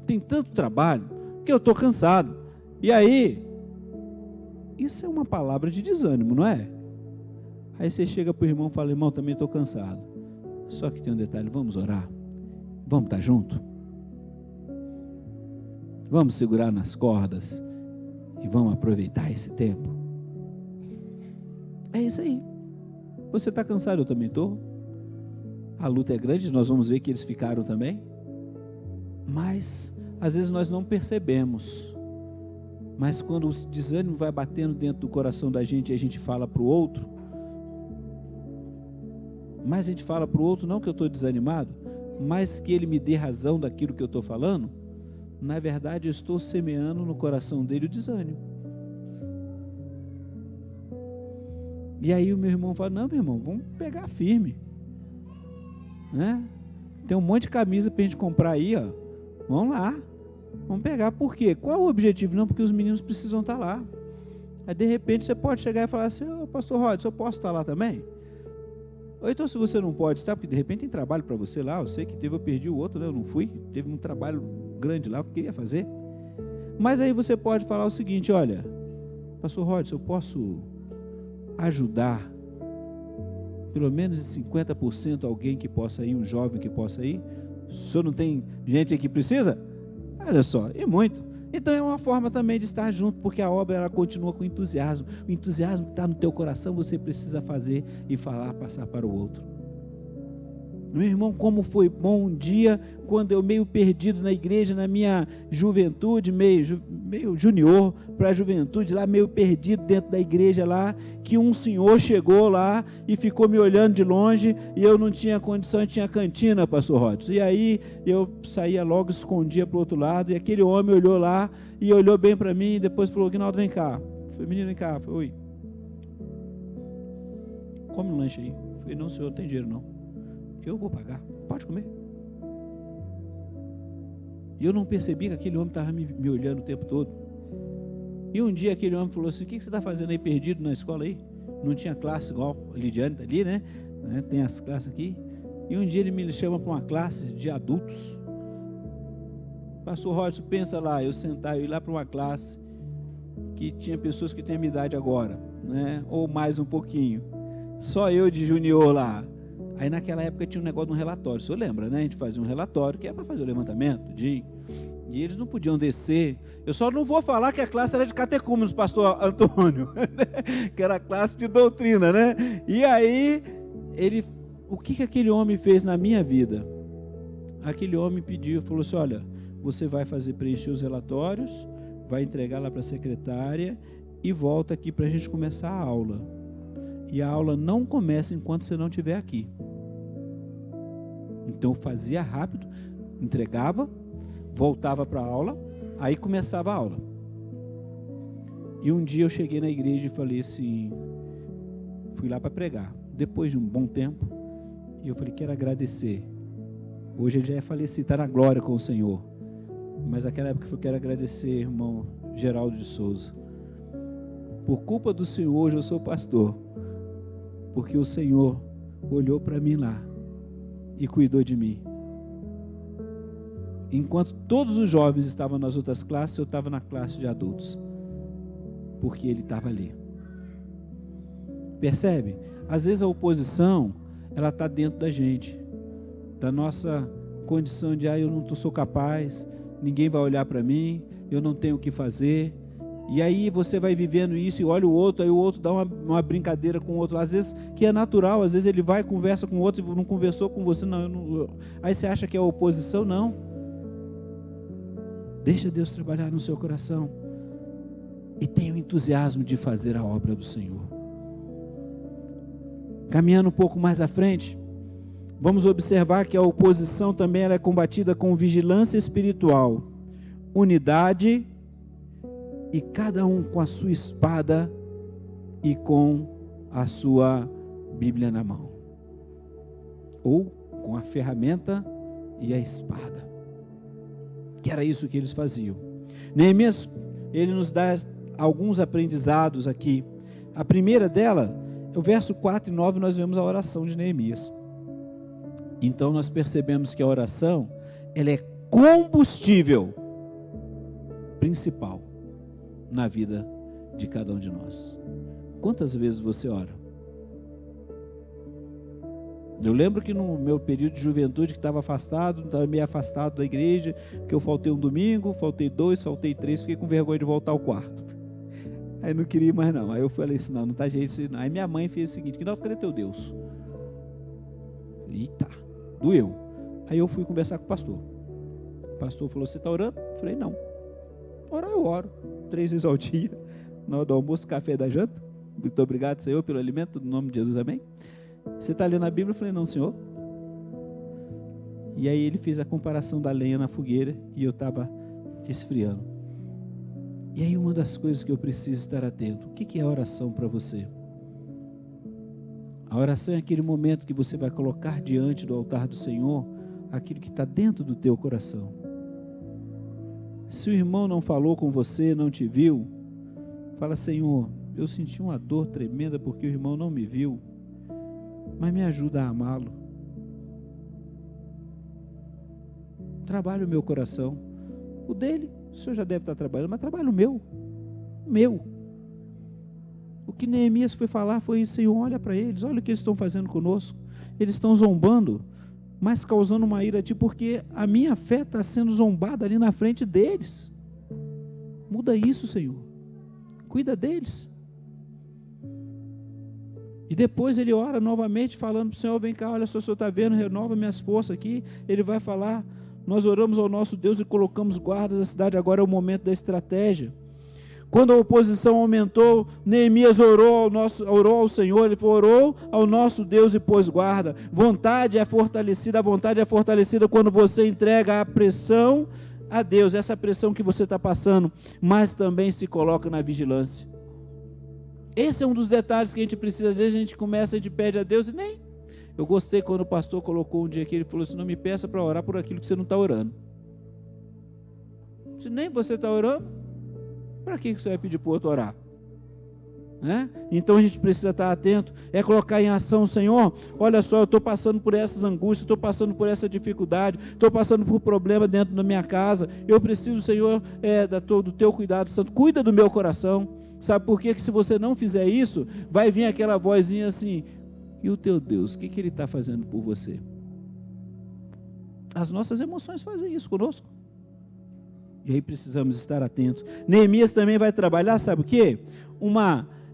tem tanto trabalho, que eu estou cansado, e aí, isso é uma palavra de desânimo, não é? Aí você chega para o irmão e fala, irmão, também estou cansado. Só que tem um detalhe, vamos orar? Vamos estar junto? Vamos segurar nas cordas e vamos aproveitar esse tempo? É isso aí. Você está cansado? Eu também estou. A luta é grande, nós vamos ver que eles ficaram também. Mas, às vezes nós não percebemos. Mas quando o desânimo vai batendo dentro do coração da gente e a gente fala para o outro, mas a gente fala para o outro, não que eu estou desanimado, mas que ele me dê razão daquilo que eu estou falando, na verdade eu estou semeando no coração dele o desânimo. E aí o meu irmão fala, não, meu irmão, vamos pegar firme, né? Tem um monte de camisa para a gente comprar aí, ó. Vamos lá, vamos pegar. Por quê? Qual o objetivo? Não, porque os meninos precisam estar lá. Aí de repente você pode chegar e falar assim, ô pastor Rod, eu posso estar lá também? Ou então se você não pode estar, porque de repente tem trabalho para você lá, eu sei que eu perdi o outro, né? Eu não fui, teve um trabalho grande lá, que eu queria fazer. Mas aí você pode falar o seguinte, olha, pastor Rod, eu posso ajudar pelo menos 50% alguém que possa ir, um jovem que possa ir? O senhor não tem gente aí que precisa? Olha só, e muito. Então é uma forma também de estar junto, porque a obra ela continua com entusiasmo. O entusiasmo que está no teu coração, você precisa fazer e falar, passar para o outro. Meu irmão, como foi bom um dia, quando eu meio perdido na igreja, na minha juventude, meio junior para a juventude, lá meio perdido dentro da igreja lá, que um senhor chegou lá e ficou me olhando de longe, e eu não tinha condição, eu tinha cantina, pastor Rodson. E aí eu saía logo, escondia para o outro lado, e aquele homem olhou lá, e olhou bem para mim, e depois falou, Guinaldo, vem cá. Eu falei, menino, vem cá. Eu falei, oi. Come um lanche aí. Eu falei, não, senhor, não tem dinheiro não. Eu vou pagar, pode comer. E eu não percebi que aquele homem estava me olhando o tempo todo. E um dia aquele homem falou assim, o que você está fazendo aí perdido na escola aí? Não tinha classe igual a Lidiane está ali, né? Tem as classes aqui. E um dia ele me chama para uma classe de adultos. Pastor Rodson, pensa lá, eu ir lá para uma classe que tinha pessoas que têm a minha idade agora, né? Ou mais um pouquinho. Só eu de junior lá. Aí naquela época tinha um negócio de um relatório, o senhor lembra, né? A gente fazia um relatório que era para fazer o levantamento, e eles não podiam descer. Eu só não vou falar que a classe era de catecúmenos, pastor Antônio, que era a classe de doutrina, né? E aí, o que aquele homem fez na minha vida? Aquele homem pediu, falou assim, olha, você vai preencher os relatórios, vai entregar lá para a secretária e volta aqui para a gente começar a aula. E a aula não começa enquanto você não estiver aqui. Então eu fazia rápido, entregava, voltava para a aula, aí começava a aula. E um dia eu cheguei na igreja e falei assim, fui lá para pregar, depois de um bom tempo, e eu falei, quero agradecer. Hoje ele já é falecido, está na glória com o Senhor. Mas naquela época eu quero agradecer, irmão Geraldo de Souza. Por culpa do Senhor, hoje eu sou pastor. Porque o Senhor olhou para mim lá e cuidou de mim. Enquanto todos os jovens estavam nas outras classes, eu estava na classe de adultos. Porque Ele estava ali. Percebe? Às vezes a oposição, ela está dentro da gente. Da nossa condição de, eu não sou capaz, ninguém vai olhar para mim, eu não tenho o que fazer. E aí você vai vivendo isso e olha o outro, aí o outro dá uma brincadeira com o outro, às vezes que é natural, às vezes ele vai e conversa com o outro e não conversou com você, não. Aí você acha que é oposição, não. Deixa Deus trabalhar no seu coração e tenha o entusiasmo de fazer a obra do Senhor. Caminhando um pouco mais à frente, vamos observar que a oposição também ela é combatida com vigilância espiritual, unidade e cada um com a sua espada e com a sua Bíblia na mão, ou com a ferramenta e a espada, que era isso que eles faziam. Neemias, ele nos dá alguns aprendizados aqui. A primeira dela, o verso 4 e 9, nós vemos a oração de Neemias. Então nós percebemos que a oração, ela é combustível principal na vida de cada um de nós. Quantas vezes você ora? Eu lembro que no meu período de juventude, que estava afastado, estava meio afastado da igreja, que eu faltei um domingo, faltei 2, faltei 3, fiquei com vergonha de voltar ao quarto. Aí não queria ir mais não. Aí eu falei assim, não tá jeito assim não. Aí minha mãe fez o seguinte, que não, cadê teu Deus? Eita, doeu. Aí eu fui conversar com o pastor. O pastor falou, você está orando? Eu falei, não. Orar eu oro, 3 vezes ao dia, na hora do almoço, café da janta. Muito obrigado, Senhor, pelo alimento, no nome de Jesus, amém. Você está lendo a Bíblia? Eu falei, não, Senhor. E aí ele fez a comparação da lenha na fogueira e eu estava esfriando. E aí uma das coisas que eu preciso estar atento, o que é a oração para você? A oração é aquele momento que você vai colocar diante do altar do Senhor aquilo que está dentro do teu coração. Se o irmão não falou com você, não te viu, fala, Senhor, eu senti uma dor tremenda porque o irmão não me viu, mas me ajuda a amá-lo. Trabalha o meu coração. O dele, o senhor já deve estar trabalhando, mas trabalha o meu. O que Neemias foi falar foi isso, Senhor, olha para eles, olha o que eles estão fazendo conosco. Eles estão zombando, mas causando uma ira a ti, porque a minha fé está sendo zombada ali na frente deles. Muda isso, Senhor. Cuida deles. E depois ele ora novamente, falando para o Senhor, vem cá, olha só, o Senhor está vendo, renova minhas forças aqui. Ele vai falar, nós oramos ao nosso Deus e colocamos guardas da cidade, agora é o momento da estratégia. Quando a oposição aumentou, Neemias orou ao Senhor, ele orou ao nosso Deus e pôs guarda. Vontade é fortalecida, a vontade é fortalecida quando você entrega a pressão a Deus, essa pressão que você está passando, mas também se coloca na vigilância. Esse é um dos detalhes que a gente precisa, às vezes a gente começa, a gente pede a Deus e nem... Eu gostei quando o pastor colocou um dia que ele falou assim, não me peça para orar por aquilo que você não está orando. Se nem você está orando, para que você vai pedir para o outro orar? Né? Então a gente precisa estar atento, é colocar em ação, Senhor, olha só, eu estou passando por essas angústias, estou passando por essa dificuldade, estou passando por problema dentro da minha casa, eu preciso, Senhor, do teu cuidado santo, cuida do meu coração. Sabe por quê? Que se você não fizer isso, vai vir aquela vozinha assim, e o teu Deus, o que ele está fazendo por você? As nossas emoções fazem isso conosco. E aí precisamos estar atentos. Neemias também vai trabalhar, sabe o quê?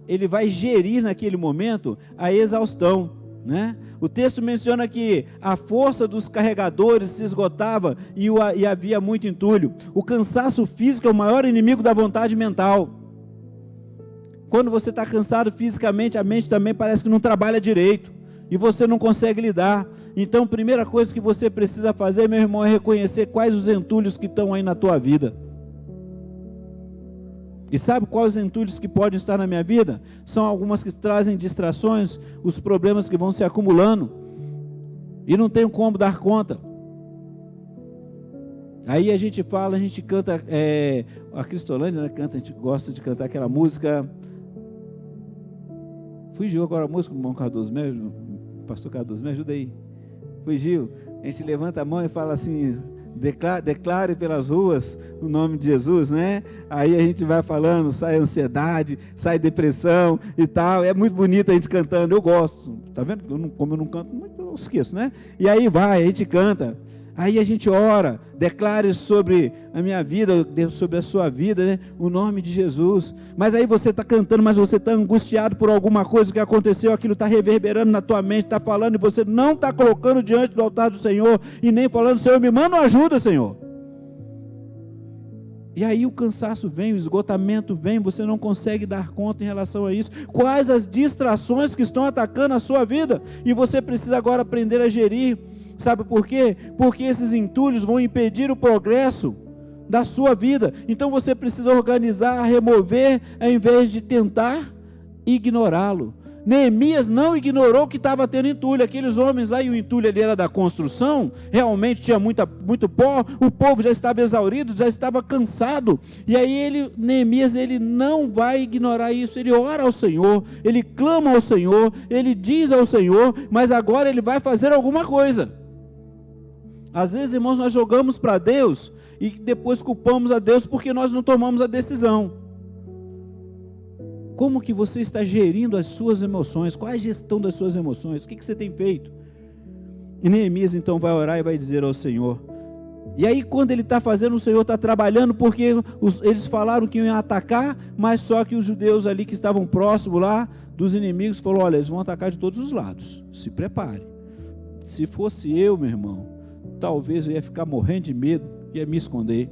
Ele vai gerir naquele momento a exaustão, né? O texto menciona que a força dos carregadores se esgotava e havia muito entulho. O cansaço físico é o maior inimigo da vontade mental. Quando você está cansado fisicamente, a mente também parece que não trabalha direito e você não consegue lidar. Então, a primeira coisa que você precisa fazer, meu irmão, é reconhecer quais os entulhos que estão aí na tua vida. E sabe quais os entulhos que podem estar na minha vida? São algumas que trazem distrações, os problemas que vão se acumulando e não tenho como dar conta. Aí a gente fala, a gente canta, a Cristolândia, né, canta, a gente gosta de cantar aquela música. Fugiu agora a música, irmão Cardoso, pastor Cardoso, me ajuda aí. Fugiu. A gente levanta a mão e fala assim, declare pelas ruas o nome de Jesus, né? Aí a gente vai falando, sai ansiedade, sai depressão e tal. É muito bonito a gente cantando, eu gosto. Tá vendo? Como eu não canto muito, eu esqueço, né? E aí vai, a gente canta. Aí a gente ora, declare sobre a minha vida, sobre a sua vida, né? O nome de Jesus. Mas aí você está cantando, mas você está angustiado por alguma coisa que aconteceu, aquilo está reverberando na tua mente, está falando, e você não está colocando diante do altar do Senhor, e nem falando, Senhor, me manda uma ajuda, Senhor. E aí o cansaço vem, o esgotamento vem, você não consegue dar conta em relação a isso. Quais as distrações que estão atacando a sua vida? E você precisa agora aprender a gerir. Sabe por quê? Porque esses entulhos vão impedir o progresso da sua vida. Então você precisa organizar, remover, ao invés de tentar ignorá-lo. Neemias não ignorou que estava tendo entulho. Aqueles homens lá, e o entulho ali era da construção, realmente tinha muito pó, o povo já estava exaurido, já estava cansado. E aí Neemias, ele não vai ignorar isso, ele ora ao Senhor, ele clama ao Senhor, ele diz ao Senhor, mas agora ele vai fazer alguma coisa. Às vezes, irmãos, nós jogamos para Deus e depois culpamos a Deus porque nós não tomamos a decisão. Como que você está gerindo as suas emoções? Qual é a gestão das suas emoções? O que você tem feito? E Neemias então vai orar e vai dizer ao Senhor. E aí quando ele está fazendo, o Senhor está trabalhando, porque eles falaram que iam atacar, mas só que os judeus ali que estavam próximos lá, dos inimigos, falaram, olha, eles vão atacar de todos os lados, se prepare. Se fosse eu, meu irmão, talvez eu ia ficar morrendo de medo, ia me esconder.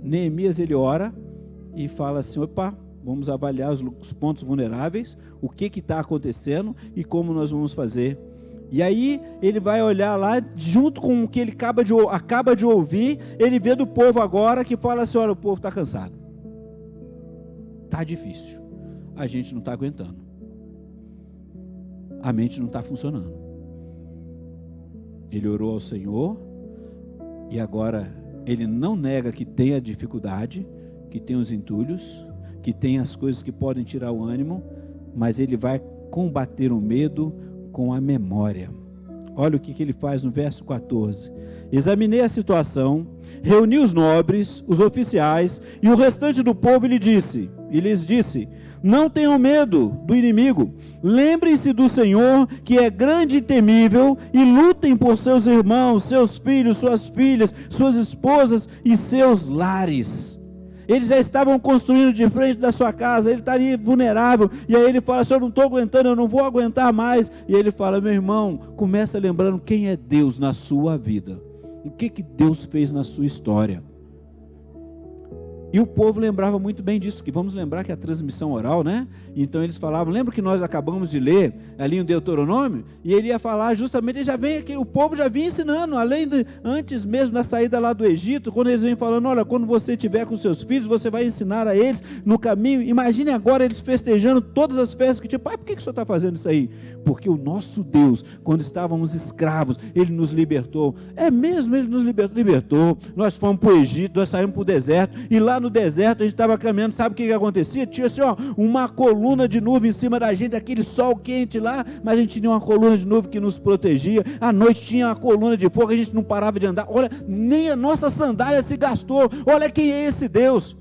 Neemias, ele ora e fala assim, opa, vamos avaliar os pontos vulneráveis, o que está acontecendo e como nós vamos fazer. E aí ele vai olhar lá, junto com o que ele acaba de ouvir, ele vê do povo agora que fala assim, olha, o povo está cansado. Está difícil. A gente não está aguentando. A mente não está funcionando. Ele orou ao Senhor e agora ele não nega que tem a dificuldade, que tem os entulhos, que tem as coisas que podem tirar o ânimo, mas ele vai combater o medo com a memória. Olha o que ele faz no verso 14. Examinei a situação, reuni os nobres, os oficiais e o restante do povo e lhes disse, não tenham medo do inimigo, lembrem-se do Senhor, que é grande e temível, e lutem por seus irmãos, seus filhos, suas filhas, suas esposas e seus lares. Eles já estavam construindo de frente da sua casa, ele estaria vulnerável, e aí ele fala, Senhor, eu não estou aguentando, eu não vou aguentar mais, e ele fala, meu irmão, começa lembrando quem é Deus na sua vida, o que Deus fez na sua história. E o povo lembrava muito bem disso, que vamos lembrar que é a transmissão oral, né? Então eles falavam, lembra que nós acabamos de ler ali no Deuteronômio? E ele ia falar justamente, o povo já vinha ensinando, antes mesmo da saída lá do Egito, quando eles vêm falando, olha, quando você estiver com seus filhos, você vai ensinar a eles no caminho. Imagine agora eles festejando todas as festas que tinha. Pai, por que o senhor está fazendo isso aí? Porque o nosso Deus, quando estávamos escravos, ele nos libertou. É mesmo, ele nos libertou. Nós fomos para o Egito, nós saímos para o deserto, e lá no deserto a gente estava caminhando, sabe o que acontecia? Tinha assim, uma coluna de nuvem em cima da gente, aquele sol quente lá, mas a gente tinha uma coluna de nuvem que nos protegia. À noite tinha uma coluna de fogo, a gente não parava de andar. Olha, nem a nossa sandália se gastou. Olha quem é esse Deus.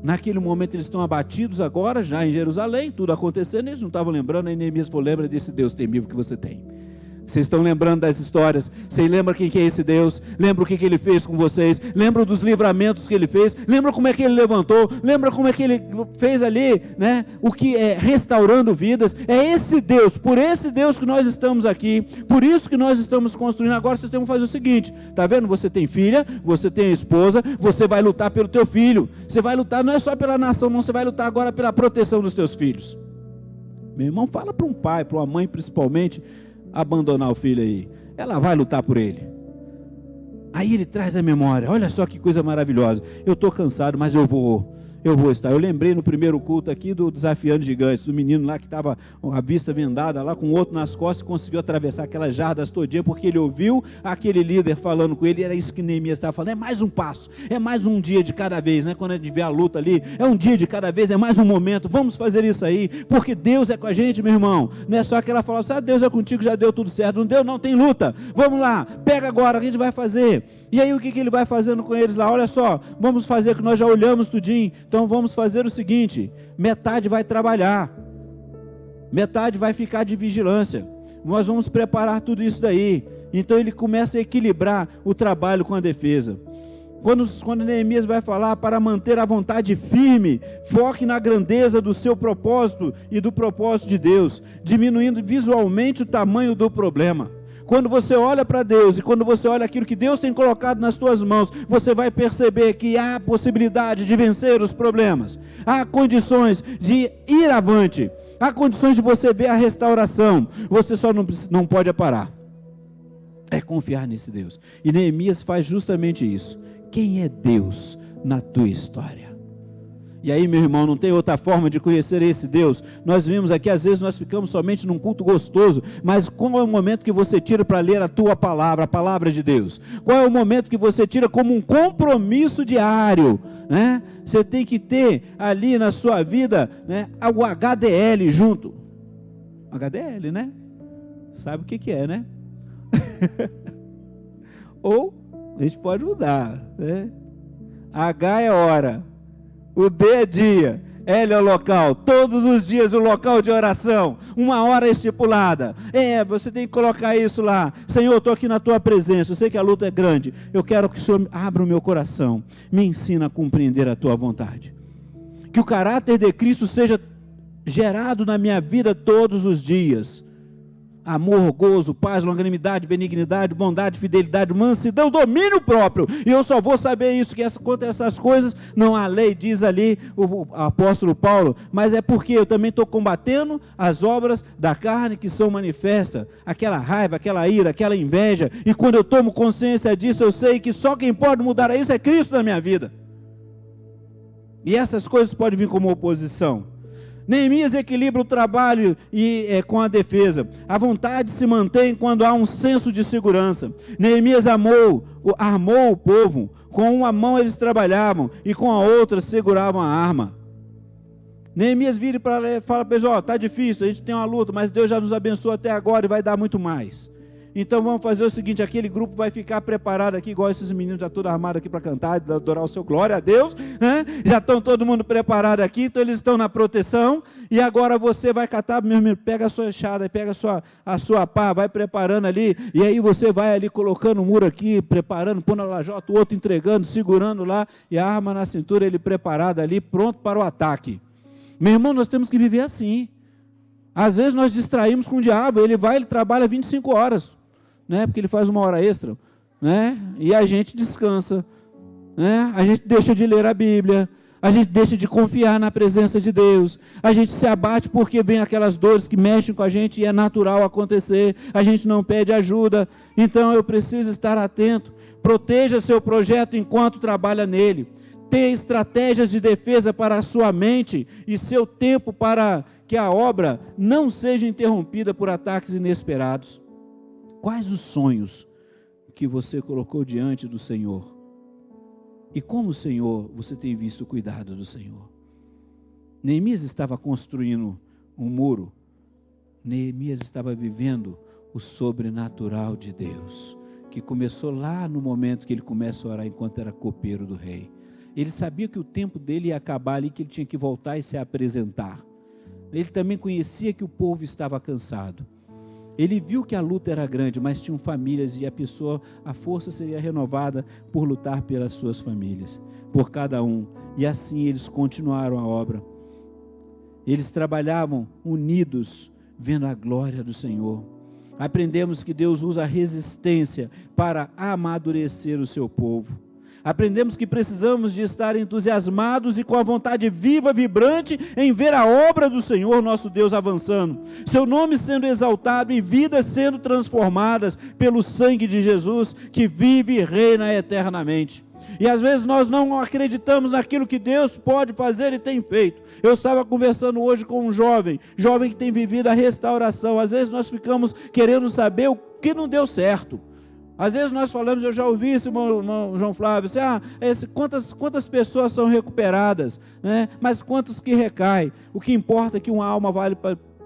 Naquele momento eles estão abatidos agora, já em Jerusalém, tudo acontecendo, eles não estavam lembrando. Aí Neemias falou, lembra desse Deus temível que você tem. Vocês estão lembrando das histórias? Vocês lembram quem que é esse Deus? Lembra o que ele fez com vocês? Lembra dos livramentos que ele fez? Lembra como é que ele levantou? Lembra como é que ele fez ali, né? O que é restaurando vidas? É esse Deus, por esse Deus que nós estamos aqui, por isso que nós estamos construindo. Agora vocês têm que fazer o seguinte, tá vendo? Você tem filha, você tem esposa, você vai lutar pelo teu filho. Você vai lutar não é só pela nação, não, você vai lutar agora pela proteção dos teus filhos. Meu irmão, fala para um pai, para uma mãe principalmente, abandonar o filho aí, ela vai lutar por ele. Aí ele traz a memória, olha só que coisa maravilhosa, eu estou cansado, mas eu vou estar. Eu lembrei no primeiro culto aqui do Desafiando Gigantes, do menino lá que estava a vista vendada lá com outro nas costas e conseguiu atravessar aquelas jardas todinha porque ele ouviu aquele líder falando com ele, e era isso que Neemias estava falando, é mais um passo, é mais um dia de cada vez, né? Quando a gente vê a luta ali, é um dia de cada vez, é mais um momento, vamos fazer isso aí, porque Deus é com a gente, meu irmão. Não é só que ela fala assim, Deus é contigo, já deu tudo certo. Não deu, não, tem luta, vamos lá, pega agora, a gente vai fazer. E aí o que ele vai fazendo com eles lá? Olha só, vamos fazer que nós já olhamos tudinho, então vamos fazer o seguinte, metade vai trabalhar, metade vai ficar de vigilância, nós vamos preparar tudo isso daí. Então ele começa a equilibrar o trabalho com a defesa. Quando Neemias vai falar para manter a vontade firme, foque na grandeza do seu propósito e do propósito de Deus, diminuindo visualmente o tamanho do problema. Quando você olha para Deus e quando você olha aquilo que Deus tem colocado nas tuas mãos, você vai perceber que há possibilidade de vencer os problemas, há condições de ir avante, há condições de você ver a restauração. Você só não pode parar. É confiar nesse Deus. E Neemias faz justamente isso. Quem é Deus na tua história? E aí, meu irmão, não tem outra forma de conhecer esse Deus. Nós vimos aqui, às vezes nós ficamos somente num culto gostoso, mas qual é o momento que você tira para ler a tua palavra, a palavra de Deus? Qual é o momento que você tira como um compromisso diário, né? Você tem que ter ali na sua vida, né, o HDL junto. HDL, né? Sabe o que é, né? Ou a gente pode mudar, né? H é hora, o D é dia, L é o local, todos os dias o local de oração, uma hora estipulada. Você tem que colocar isso lá. Senhor, eu estou aqui na tua presença, eu sei que a luta é grande, eu quero que o Senhor abra o meu coração, me ensina a compreender a tua vontade. Que o caráter de Cristo seja gerado na minha vida todos os dias. Amor, gozo, paz, longanimidade, benignidade, bondade, fidelidade, mansidão, domínio próprio. E eu só vou saber isso, que quanto a essas coisas, não há lei, diz ali o apóstolo Paulo, mas é porque eu também estou combatendo as obras da carne que são manifestas, aquela raiva, aquela ira, aquela inveja, e quando eu tomo consciência disso, eu sei que só quem pode mudar isso é Cristo na minha vida. E essas coisas podem vir como oposição. Neemias equilibra o trabalho com a defesa. A vontade se mantém quando há um senso de segurança. Neemias armou o povo. Com uma mão eles trabalhavam e com a outra seguravam a arma. Neemias vira e fala para eles: está difícil, a gente tem uma luta, mas Deus já nos abençoou até agora e vai dar muito mais. Então vamos fazer o seguinte, aquele grupo vai ficar preparado aqui, igual esses meninos já todos armados aqui para cantar, adorar o seu glória a Deus, né? Já estão todo mundo preparado aqui, então eles estão na proteção, e agora você vai catar, meu amigo, pega a sua enxada, pega a sua pá, vai preparando ali, e aí você vai ali colocando o muro aqui, preparando, pondo a lajota, o outro entregando, segurando lá, e a arma na cintura, ele preparado ali, pronto para o ataque. Meu irmão, nós temos que viver assim. Às vezes nós distraímos com o diabo, ele trabalha 25 horas, né? Porque ele faz uma hora extra, né? E a gente descansa, né? A gente deixa de ler a Bíblia, a gente deixa de confiar na presença de Deus, a gente se abate porque vem aquelas dores que mexem com a gente e é natural acontecer, a gente não pede ajuda. Então eu preciso estar atento. Proteja seu projeto enquanto trabalha nele. Tenha estratégias de defesa para a sua mente e seu tempo para que a obra não seja interrompida por ataques inesperados. Quais os sonhos que você colocou diante do Senhor? E como o Senhor, você tem visto o cuidado do Senhor? Neemias estava construindo um muro. Neemias estava vivendo o sobrenatural de Deus, que começou lá no momento que ele começa a orar enquanto era copeiro do rei. Ele sabia que o tempo dele ia acabar ali, que ele tinha que voltar e se apresentar. Ele também conhecia que o povo estava cansado. Ele viu que a luta era grande, mas tinham famílias e a força seria renovada por lutar pelas suas famílias, por cada um. E assim eles continuaram a obra. Eles trabalhavam unidos, vendo a glória do Senhor. Aprendemos que Deus usa a resistência para amadurecer o seu povo. Aprendemos que precisamos de estar entusiasmados e com a vontade viva, vibrante, em ver a obra do Senhor, nosso Deus, avançando. Seu nome sendo exaltado e vidas sendo transformadas pelo sangue de Jesus, que vive e reina eternamente. E às vezes nós não acreditamos naquilo que Deus pode fazer e tem feito. Eu estava conversando hoje com um jovem que tem vivido a restauração. Às vezes nós ficamos querendo saber o que não deu certo. Às vezes nós falamos, eu já ouvi isso, irmão João Flávio, quantas pessoas são recuperadas, né? Mas quantos que recaem? O que importa é que uma alma vale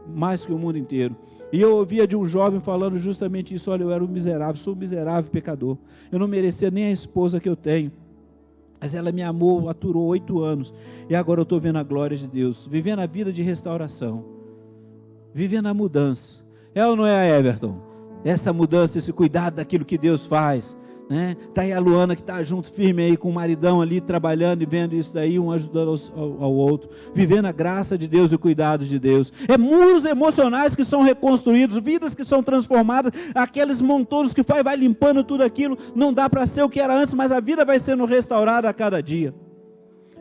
mais que o mundo inteiro. E eu ouvia de um jovem falando justamente isso: olha, eu era um miserável, sou um miserável pecador, eu não merecia nem a esposa que eu tenho, mas ela me amou, aturou 8 anos, e agora eu estou vendo a glória de Deus, vivendo a vida de restauração, vivendo a mudança. É ou não é, Everton? essa mudança, esse cuidado daquilo que Deus faz, né? Tá aí a Luana que está junto firme aí com o maridão ali, trabalhando e vendo isso daí, um ajudando ao outro, vivendo a graça de Deus e o cuidado de Deus. É muros emocionais que são reconstruídos, vidas que são transformadas, aqueles montouros que vai limpando tudo aquilo, não dá para ser o que era antes, mas a vida vai sendo restaurada a cada dia.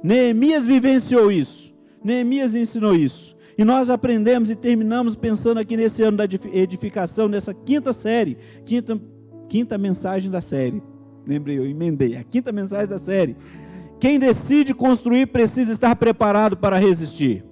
Neemias vivenciou isso, Neemias ensinou isso, e nós aprendemos e terminamos pensando aqui nesse ano da edificação, nessa quinta mensagem da série. Lembrei, eu emendei, a quinta mensagem da série. Quem decide construir precisa estar preparado para resistir.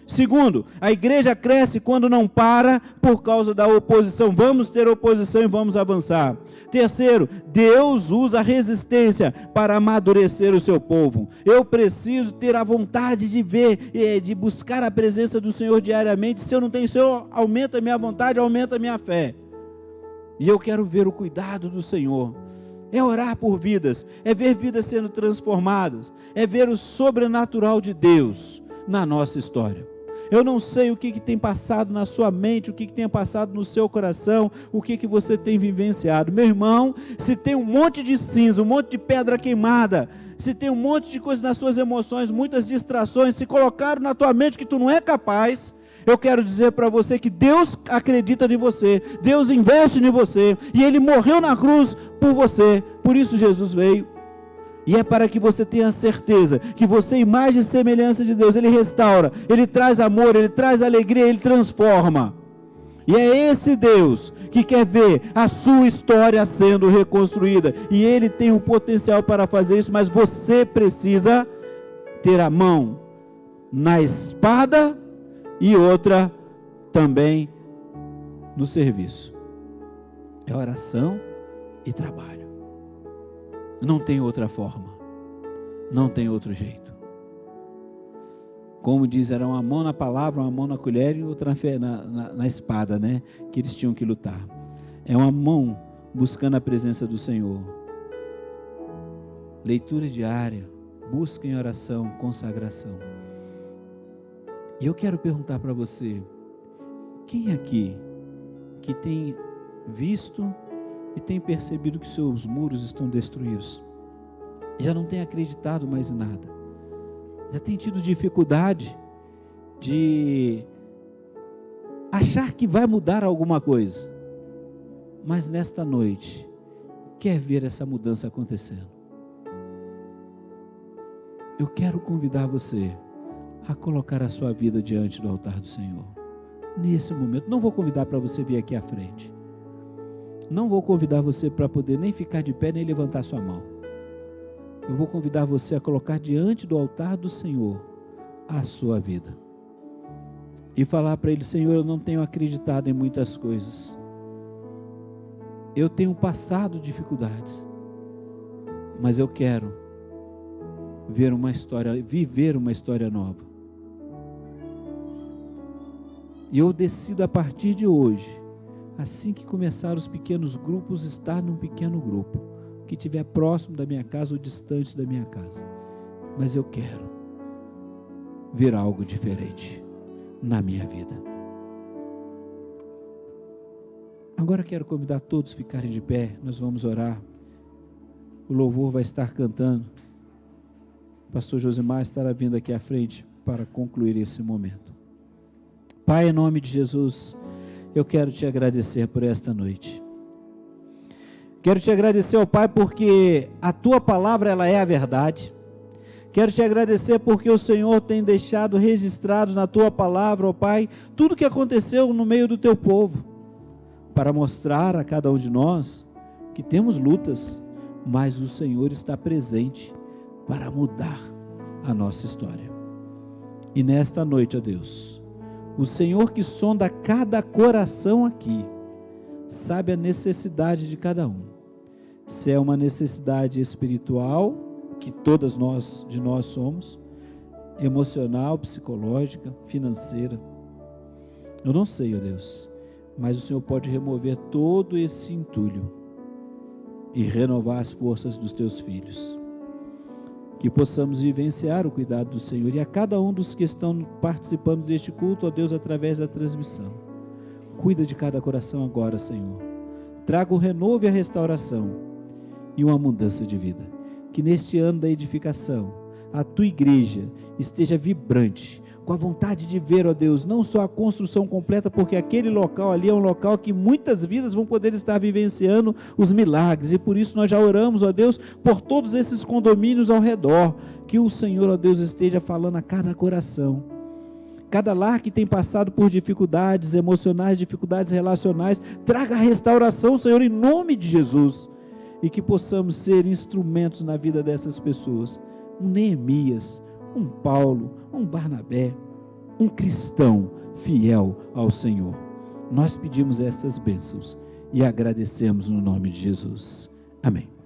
Segundo, a igreja cresce quando não para por causa da oposição. Vamos ter oposição e vamos avançar. Terceiro, Deus usa a resistência para amadurecer o seu povo. Eu preciso ter a vontade de ver, de buscar a presença do Senhor diariamente. Se eu não tenho, Senhor, aumenta a minha vontade, aumenta a minha fé. E eu quero ver o cuidado do Senhor. É orar por vidas, é ver vidas sendo transformadas, é ver o sobrenatural de Deus na nossa história. Eu não sei o que tem passado na sua mente, o que tem passado no seu coração, o que você tem vivenciado. Meu irmão, se tem um monte de cinza, um monte de pedra queimada, se tem um monte de coisa nas suas emoções, muitas distrações, se colocaram na tua mente que tu não é capaz, eu quero dizer para você que Deus acredita em você, Deus investe em você, e Ele morreu na cruz por você, por isso Jesus veio, e é para que você tenha certeza, que você, imagem e semelhança de Deus, Ele restaura, Ele traz amor, Ele traz alegria, Ele transforma, e é esse Deus que quer ver a sua história sendo reconstruída, e Ele tem o potencial para fazer isso, mas você precisa ter a mão na espada, e outra também no serviço. É oração e trabalho. Não tem outra forma. Não tem outro jeito. Como diz, era uma mão na palavra, uma mão na colher e outra na espada, né? Que eles tinham que lutar. É uma mão buscando a presença do Senhor. Leitura diária, busca em oração, consagração. E eu quero perguntar para você, quem aqui que tem visto e tem percebido que seus muros estão destruídos? Já não tem acreditado mais em nada? Já tem tido dificuldade de achar que vai mudar alguma coisa? Mas nesta noite, quer ver essa mudança acontecendo? Eu quero convidar você a colocar a sua vida diante do altar do Senhor, nesse momento. Não vou convidar para você vir aqui à frente, não vou convidar você para poder nem ficar de pé, nem levantar sua mão. Eu vou convidar você a colocar diante do altar do Senhor a sua vida, e falar para Ele: Senhor, eu não tenho acreditado em muitas coisas, eu tenho passado dificuldades, mas eu quero viver uma história nova. E eu decido a partir de hoje, assim que começar os pequenos grupos, estar num pequeno grupo, que estiver próximo da minha casa ou distante da minha casa. Mas eu quero ver algo diferente na minha vida. Agora quero convidar todos a ficarem de pé, nós vamos orar. O louvor vai estar cantando. O pastor Josimar estará vindo aqui à frente para concluir esse momento. Pai, em nome de Jesus, eu quero te agradecer por esta noite. Quero te agradecer, ó Pai, porque a tua palavra, ela é a verdade. Quero te agradecer porque o Senhor tem deixado registrado na tua palavra, ó Pai, tudo que aconteceu no meio do teu povo, para mostrar a cada um de nós que temos lutas, mas o Senhor está presente para mudar a nossa história. E nesta noite, ó Deus, o Senhor que sonda cada coração aqui, sabe a necessidade de cada um. Se é uma necessidade espiritual, que todas nós somos, emocional, psicológica, financeira, eu não sei, ó Deus, mas o Senhor pode remover todo esse entulho e renovar as forças dos teus filhos. Que possamos vivenciar o cuidado do Senhor, e a cada um dos que estão participando deste culto, ó Deus, através da transmissão. Cuida de cada coração agora, Senhor. traga o renovo e a restauração e uma mudança de vida. Que neste ano da edificação, a tua igreja esteja vibrante, com a vontade de ver, ó Deus, não só a construção completa, porque aquele local ali é um local que muitas vidas vão poder estar vivenciando os milagres, e por isso nós já oramos, ó Deus, por todos esses condomínios ao redor, que o Senhor, ó Deus, esteja falando a cada coração. Cada lar que tem passado por dificuldades emocionais, dificuldades relacionais, traga a restauração, Senhor, em nome de Jesus, e que possamos ser instrumentos na vida dessas pessoas. Um Neemias, um Paulo, um Barnabé, um cristão fiel ao Senhor. Nós pedimos estas bênçãos e agradecemos no nome de Jesus. Amém.